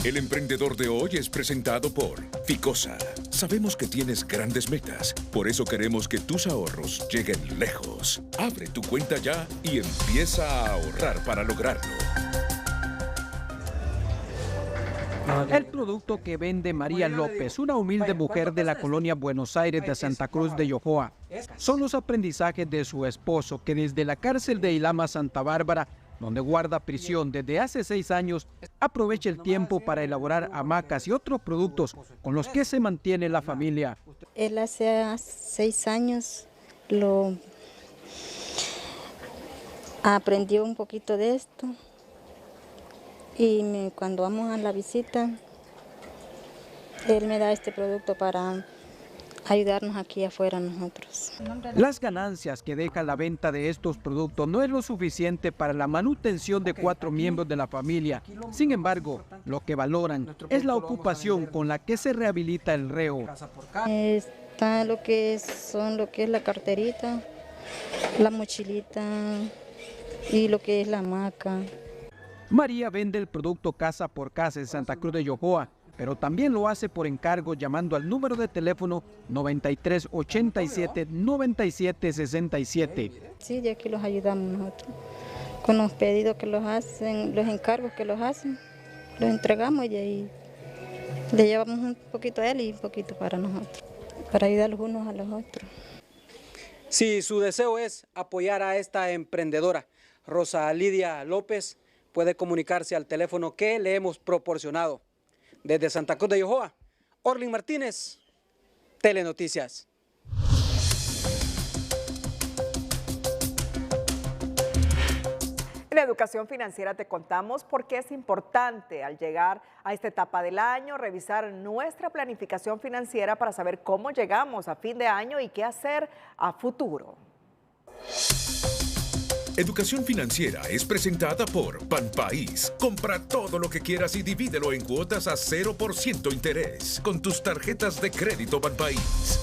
El emprendedor de hoy es presentado por Ficosa. Sabemos que tienes grandes metas, por eso queremos que tus ahorros lleguen lejos. Abre tu cuenta ya y empieza a ahorrar para lograrlo. El producto que vende María López, una humilde mujer de la colonia Buenos Aires de Santa Cruz de Yojoa, son los aprendizajes de su esposo, que desde la cárcel de Ilama, Santa Bárbara, donde guarda prisión desde hace 6 años, aprovecha el tiempo para elaborar hamacas y otros productos con los que se mantiene la familia. Él hace 6 años lo aprendió un poquito de esto y cuando vamos a la visita, él me da este producto para ayudarnos aquí afuera nosotros. Las ganancias que deja la venta de estos productos no es lo suficiente para la manutención de 4 miembros de la familia. Sin embargo, lo que valoran es la ocupación con la que se rehabilita el reo. Está lo que es la carterita, la mochilita y lo que es la hamaca. María vende el producto casa por casa en Santa Cruz de Yojoa, pero también lo hace por encargo llamando al número de teléfono 9387-9767. Sí, de aquí los ayudamos nosotros, con los pedidos que los hacen, los encargos que los hacen, lo entregamos y ahí le llevamos un poquito a él y un poquito para nosotros, para ayudar los unos a los otros. Si su deseo es apoyar a esta emprendedora, Rosa Lidia López, puede comunicarse al teléfono que le hemos proporcionado. Desde Santa Cruz de Yojoa, Orlin Martínez, Telenoticias. En Educación Financiera te contamos por qué es importante al llegar a esta etapa del año revisar nuestra planificación financiera para saber cómo llegamos a fin de año y qué hacer a futuro. Educación Financiera es presentada por Banpaís. Compra todo lo que quieras y divídelo en cuotas a 0% interés con tus tarjetas de crédito Banpaís.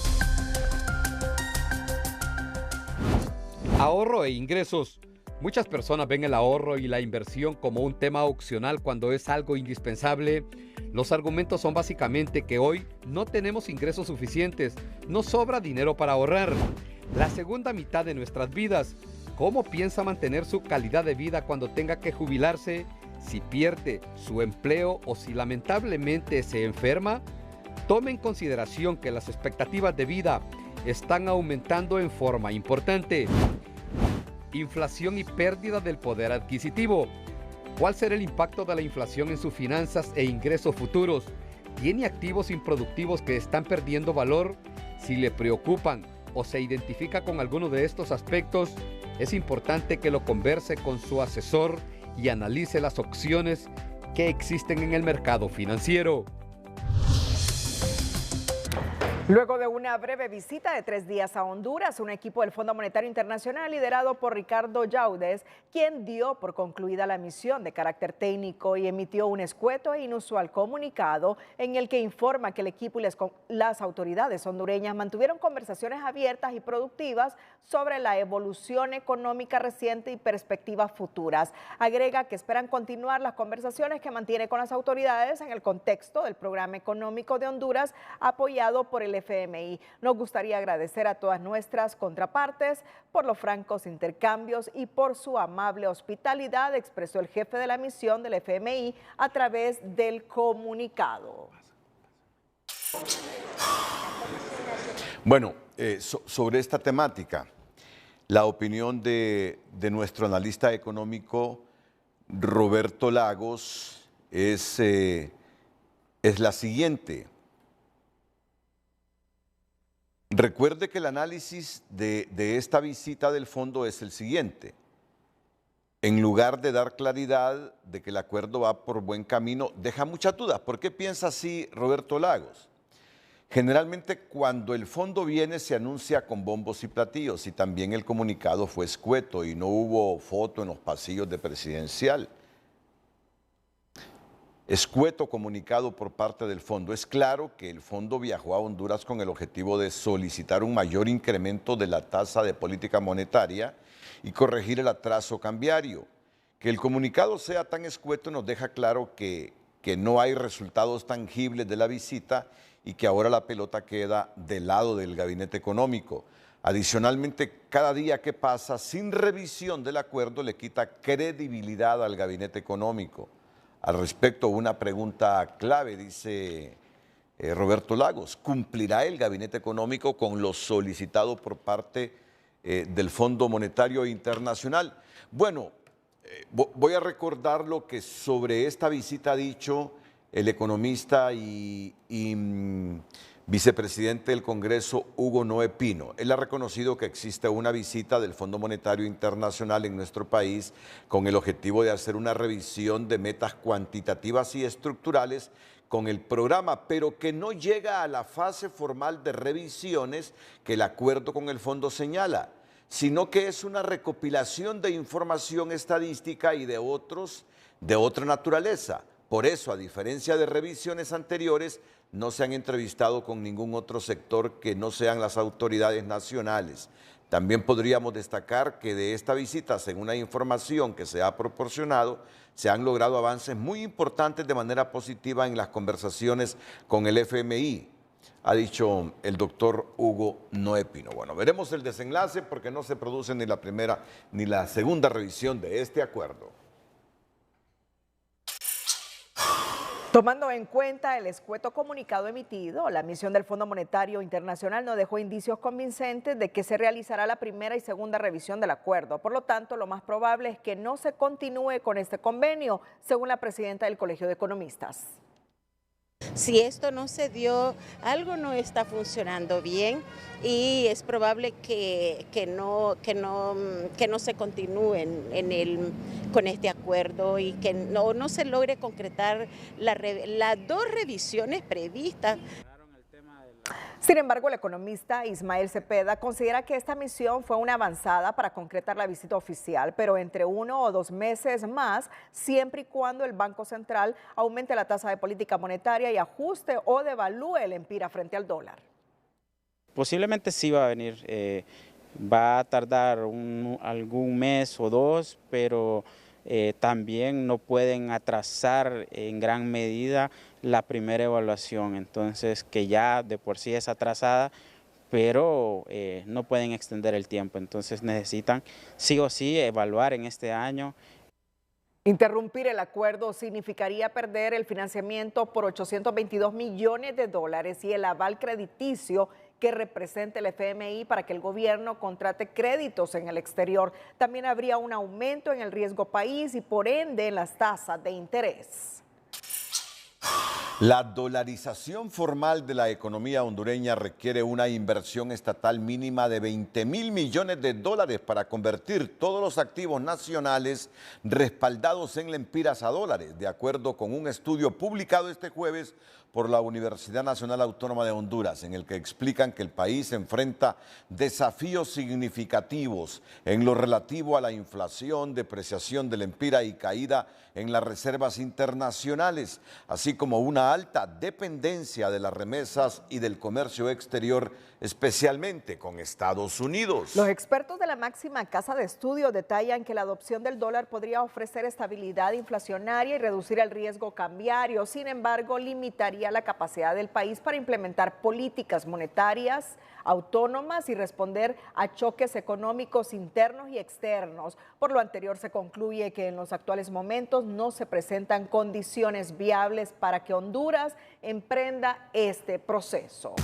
Ahorro e ingresos. Muchas personas ven el ahorro y la inversión como un tema opcional cuando es algo indispensable. Los argumentos son básicamente que hoy no tenemos ingresos suficientes, nos sobra dinero para ahorrar. La segunda mitad de nuestras vidas, ¿cómo piensa mantener su calidad de vida cuando tenga que jubilarse? Si pierde su empleo o si lamentablemente se enferma, tome en consideración que las expectativas de vida están aumentando en forma importante. Inflación y pérdida del poder adquisitivo. ¿Cuál será el impacto de la inflación en sus finanzas e ingresos futuros? ¿Tiene activos improductivos que están perdiendo valor? Si le preocupan o se identifica con alguno de estos aspectos, es importante que lo converse con su asesor y analice las opciones que existen en el mercado financiero. Luego de una breve visita de 3 días a Honduras, un equipo del Fondo Monetario Internacional liderado por Ricardo Yaudes, quien dio por concluida la misión de carácter técnico y emitió un escueto e inusual comunicado en el que informa que el equipo y las autoridades hondureñas mantuvieron conversaciones abiertas y productivas sobre la evolución económica reciente y perspectivas futuras. Agrega que esperan continuar las conversaciones que mantiene con las autoridades en el contexto del Programa Económico de Honduras apoyado por el FMI. Nos gustaría agradecer a todas nuestras contrapartes por los francos intercambios y por su amable hospitalidad, expresó el jefe de la misión del FMI a través del comunicado. Bueno, sobre esta temática, la opinión de nuestro analista económico Roberto Lagos es la siguiente. Recuerde que el análisis de esta visita del fondo es el siguiente. En lugar de dar claridad de que el acuerdo va por buen camino, deja muchas dudas. ¿Por qué piensa así Roberto Lagos? Generalmente cuando el fondo viene se anuncia con bombos y platillos y también el comunicado fue escueto y no hubo foto en los pasillos de Presidencial. Escueto comunicado por parte del fondo. Es claro que el fondo viajó a Honduras con el objetivo de solicitar un mayor incremento de la tasa de política monetaria y corregir el atraso cambiario. Que el comunicado sea tan escueto nos deja claro que no hay resultados tangibles de la visita y que ahora la pelota queda del lado del gabinete económico. Adicionalmente, cada día que pasa sin revisión del acuerdo le quita credibilidad al gabinete económico. Al respecto, una pregunta clave, dice Roberto Lagos. ¿Cumplirá el Gabinete Económico con lo solicitado por parte del Fondo Monetario Internacional? Bueno, voy a recordar lo que sobre esta visita ha dicho el economista y vicepresidente del Congreso, Hugo Noé Pino. Él ha reconocido que existe una visita del Fondo Monetario Internacional en nuestro país con el objetivo de hacer una revisión de metas cuantitativas y estructurales con el programa, pero que no llega a la fase formal de revisiones que el acuerdo con el fondo señala, sino que es una recopilación de información estadística y de otra naturaleza. Por eso, a diferencia de revisiones anteriores, no se han entrevistado con ningún otro sector que no sean las autoridades nacionales. También podríamos destacar que de esta visita, según la información que se ha proporcionado, se han logrado avances muy importantes de manera positiva en las conversaciones con el FMI, ha dicho el doctor Hugo Noé Pino. Bueno, veremos el desenlace porque no se produce ni la primera ni la segunda revisión de este acuerdo. Tomando en cuenta el escueto comunicado emitido, la misión del Fondo Monetario Internacional no dejó indicios convincentes de que se realizará la primera y segunda revisión del acuerdo. Por lo tanto, lo más probable es que no se continúe con este convenio, según la presidenta del Colegio de Economistas. Si esto no se dio, algo no está funcionando bien y es probable que no se continúe con este acuerdo y que no se logre concretar las dos revisiones previstas. Sin embargo, el economista Ismael Cepeda considera que esta misión fue una avanzada para concretar la visita oficial, pero entre 1 o 2 meses más, siempre y cuando el Banco Central aumente la tasa de política monetaria y ajuste o devalúe el empira frente al dólar. Posiblemente sí va a venir, va a tardar algún mes o dos, pero también no pueden atrasar en gran medida la primera evaluación, entonces que ya de por sí es atrasada, pero no pueden extender el tiempo, entonces necesitan sí o sí evaluar en este año. Interrumpir el acuerdo significaría perder el financiamiento por 822 millones de dólares y el aval crediticio que representa el FMI para que el gobierno contrate créditos en el exterior. También habría un aumento en el riesgo país y por ende en las tasas de interés. La dolarización formal de la economía hondureña requiere una inversión estatal mínima de 20.000 millones de dólares para convertir todos los activos nacionales respaldados en lempiras a dólares, de acuerdo con un estudio publicado este jueves por la Universidad Nacional Autónoma de Honduras, en el que explican que el país enfrenta desafíos significativos en lo relativo a la inflación, depreciación del empira y caída en las reservas internacionales, así como una alta dependencia de las remesas y del comercio exterior, especialmente con Estados Unidos. Los expertos de la máxima casa de estudio detallan que la adopción del dólar podría ofrecer estabilidad inflacionaria y reducir el riesgo cambiario. Sin embargo, limitaría la capacidad del país para implementar políticas monetarias autónomas y responder a choques económicos internos y externos. Por lo anterior, se concluye que en los actuales momentos no se presentan condiciones viables para que Honduras emprenda este proceso.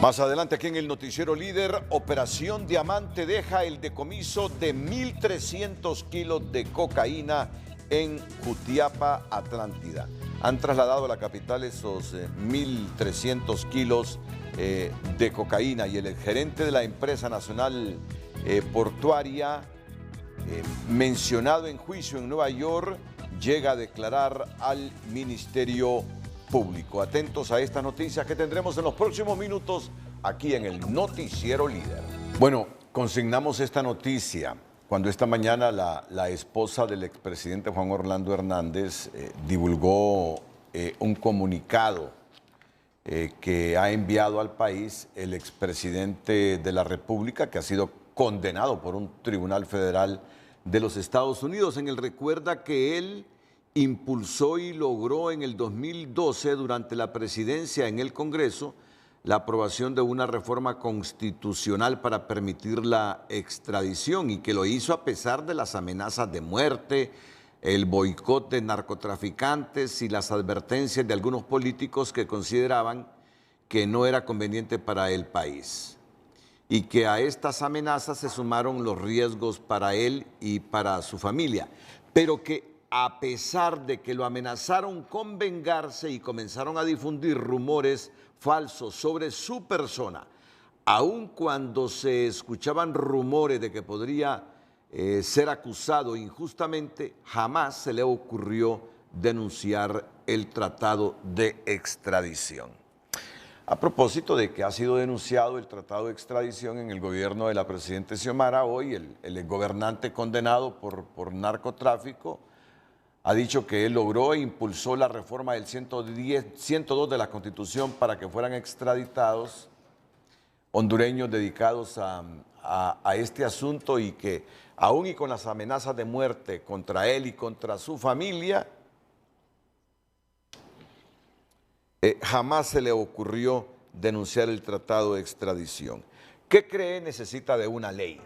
Más adelante aquí en el Noticiero Líder, Operación Diamante deja el decomiso de 1.300 kilos de cocaína en Jutiapa, Atlántida. Han trasladado a la capital esos 1.300 kilos de cocaína y el gerente de la empresa nacional portuaria, mencionado en juicio en Nueva York, llega a declarar al Ministerio Público. Atentos a esta noticia que tendremos en los próximos minutos aquí en el Noticiero Líder. Bueno, consignamos esta noticia cuando esta mañana la esposa del expresidente Juan Orlando Hernández divulgó un comunicado que ha enviado al país el expresidente de la República, que ha sido condenado por un tribunal federal de los Estados Unidos, en el recuerda que él impulsó y logró en el 2012, durante la presidencia en el Congreso, la aprobación de una reforma constitucional para permitir la extradición y que lo hizo a pesar de las amenazas de muerte, el boicot de narcotraficantes y las advertencias de algunos políticos que consideraban que no era conveniente para el país. Y que a estas amenazas se sumaron los riesgos para él y para su familia. Pero que a pesar de que lo amenazaron con vengarse y comenzaron a difundir rumores falsos sobre su persona, aun cuando se escuchaban rumores de que podría ser acusado injustamente, jamás se le ocurrió denunciar el tratado de extradición. A propósito de que ha sido denunciado el tratado de extradición en el gobierno de la presidenta Xiomara, hoy el gobernante condenado por narcotráfico ha dicho que él logró e impulsó la reforma del 102 de la Constitución para que fueran extraditados hondureños dedicados a este asunto y que aún y con las amenazas de muerte contra él y contra su familia, jamás se le ocurrió denunciar el tratado de extradición. ¿Qué cree necesita de una ley?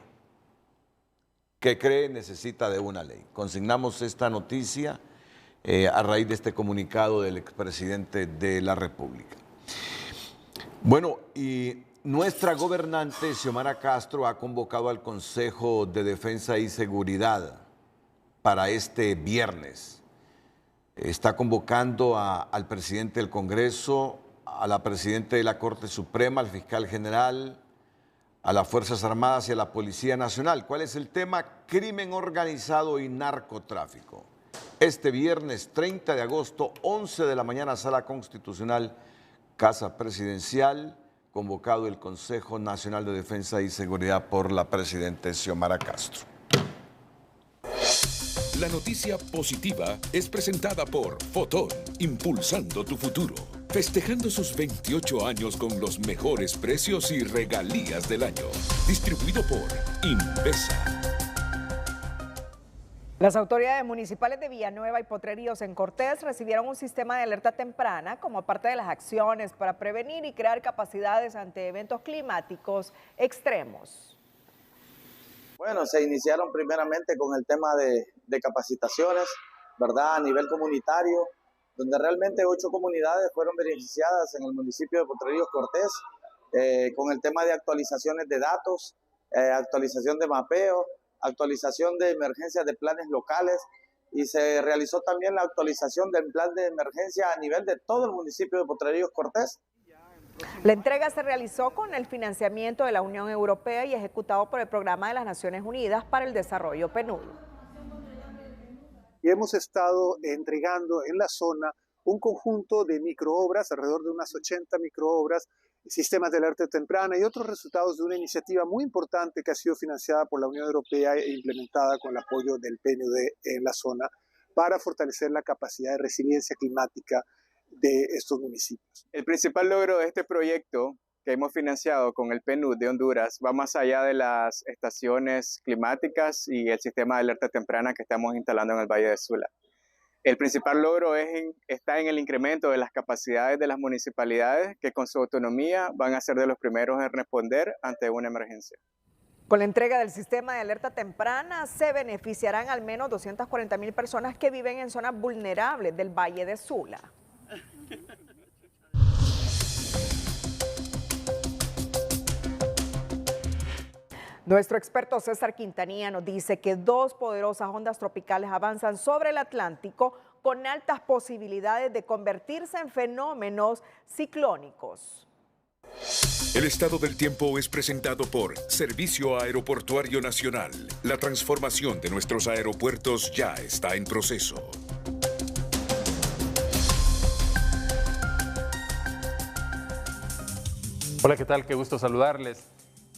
¿Qué cree necesita de una ley? Consignamos esta noticia a raíz de este comunicado del expresidente de la República. Bueno, y nuestra gobernante Xiomara Castro ha convocado al Consejo de Defensa y Seguridad para este viernes. Está convocando al presidente del Congreso, a la presidenta de la Corte Suprema, al fiscal general, a las Fuerzas Armadas y a la Policía Nacional. ¿Cuál es el tema? Crimen organizado y narcotráfico. Este viernes 30 de agosto, 11 de la mañana, Sala Constitucional, Casa Presidencial, convocado el Consejo Nacional de Defensa y Seguridad por la presidenta Xiomara Castro. La noticia positiva es presentada por Fotón, impulsando tu futuro. Festejando sus 28 años con los mejores precios y regalías del año. Distribuido por Invesa. Las autoridades municipales de Villanueva y Potreríos en Cortés recibieron un sistema de alerta temprana como parte de las acciones para prevenir y crear capacidades ante eventos climáticos extremos. Bueno, se iniciaron primeramente con el tema de capacitaciones, ¿verdad? A nivel comunitario, donde realmente 8 comunidades fueron beneficiadas en el municipio de Potreríos Cortés, con el tema de actualizaciones de datos, actualización de mapeo, actualización de emergencias de planes locales, y se realizó también la actualización del plan de emergencia a nivel de todo el municipio de Potreríos Cortés. La entrega se realizó con el financiamiento de la Unión Europea y ejecutado por el Programa de las Naciones Unidas para el Desarrollo PNUD. Y hemos estado entregando en la zona un conjunto de microobras, alrededor de unas 80 microobras, sistemas de alerta temprana y otros resultados de una iniciativa muy importante que ha sido financiada por la Unión Europea e implementada con el apoyo del PNUD en la zona para fortalecer la capacidad de resiliencia climática de estos municipios. El principal logro de este proyecto que hemos financiado con el PNUD de Honduras va más allá de las estaciones climáticas y el sistema de alerta temprana que estamos instalando en el Valle de Sula. El principal logro está en el incremento de las capacidades de las municipalidades que con su autonomía van a ser de los primeros en responder ante una emergencia. Con la entrega del sistema de alerta temprana se beneficiarán al menos 240,000 personas que viven en zonas vulnerables del Valle de Sula. Nuestro experto César Quintanilla nos dice que 2 poderosas ondas tropicales avanzan sobre el Atlántico con altas posibilidades de convertirse en fenómenos ciclónicos. El estado del tiempo es presentado por Servicio Aeroportuario Nacional. La transformación de nuestros aeropuertos ya está en proceso. Hola, ¿qué tal? Qué gusto saludarles.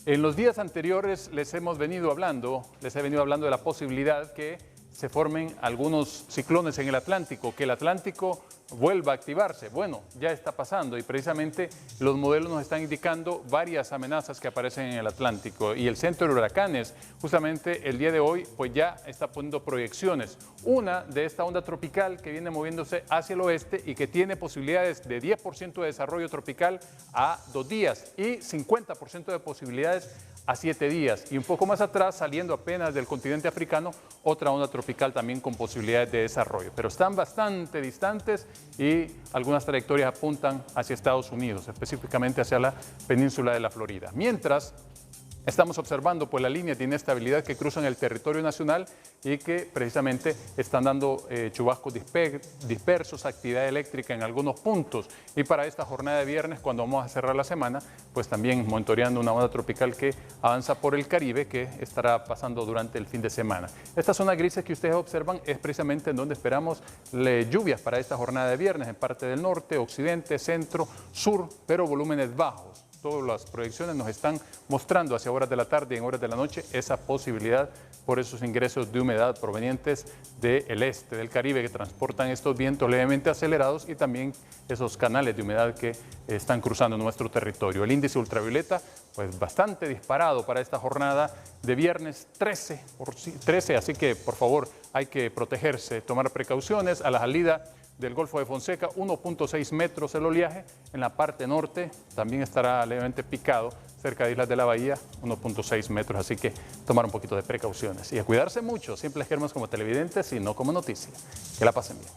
En los días anteriores les he venido hablando de la posibilidad que se formen algunos ciclones en el Atlántico, que el Atlántico vuelva a activarse. Bueno, ya está pasando y precisamente los modelos nos están indicando varias amenazas que aparecen en el Atlántico, y el Centro de Huracanes justamente el día de hoy pues ya está poniendo proyecciones. Una de esta onda tropical que viene moviéndose hacia el oeste y que tiene posibilidades de 10% de desarrollo tropical a 2 días y 50% de posibilidades a 7 días. Y un poco más atrás, saliendo apenas del continente africano, otra onda tropical también con posibilidades de desarrollo. Pero están bastante distantes y algunas trayectorias apuntan hacia Estados Unidos, específicamente hacia la península de la Florida. Mientras, estamos observando pues la línea de inestabilidad que cruzan el territorio nacional y que precisamente están dando chubascos dispersos, actividad eléctrica en algunos puntos. Y para esta jornada de viernes, cuando vamos a cerrar la semana, pues también monitoreando una onda tropical que avanza por el Caribe, que estará pasando durante el fin de semana. Esta zona grises que ustedes observan es precisamente en donde esperamos lluvias para esta jornada de viernes, en parte del norte, occidente, centro, sur, pero volúmenes bajos. Todas las proyecciones nos están mostrando hacia horas de la tarde y en horas de la noche esa posibilidad por esos ingresos de humedad provenientes del este, del Caribe, que transportan estos vientos levemente acelerados y también esos canales de humedad que están cruzando nuestro territorio. El índice ultravioleta, pues bastante disparado para esta jornada de viernes 13, así que por favor hay que protegerse, tomar precauciones. A la salida del Golfo de Fonseca, 1.6 metros el oleaje. En la parte norte también estará levemente picado, cerca de Islas de la Bahía, 1.6 metros. Así que tomar un poquito de precauciones y a cuidarse mucho, simples germas como televidentes y no como noticia. Que la pasen bien.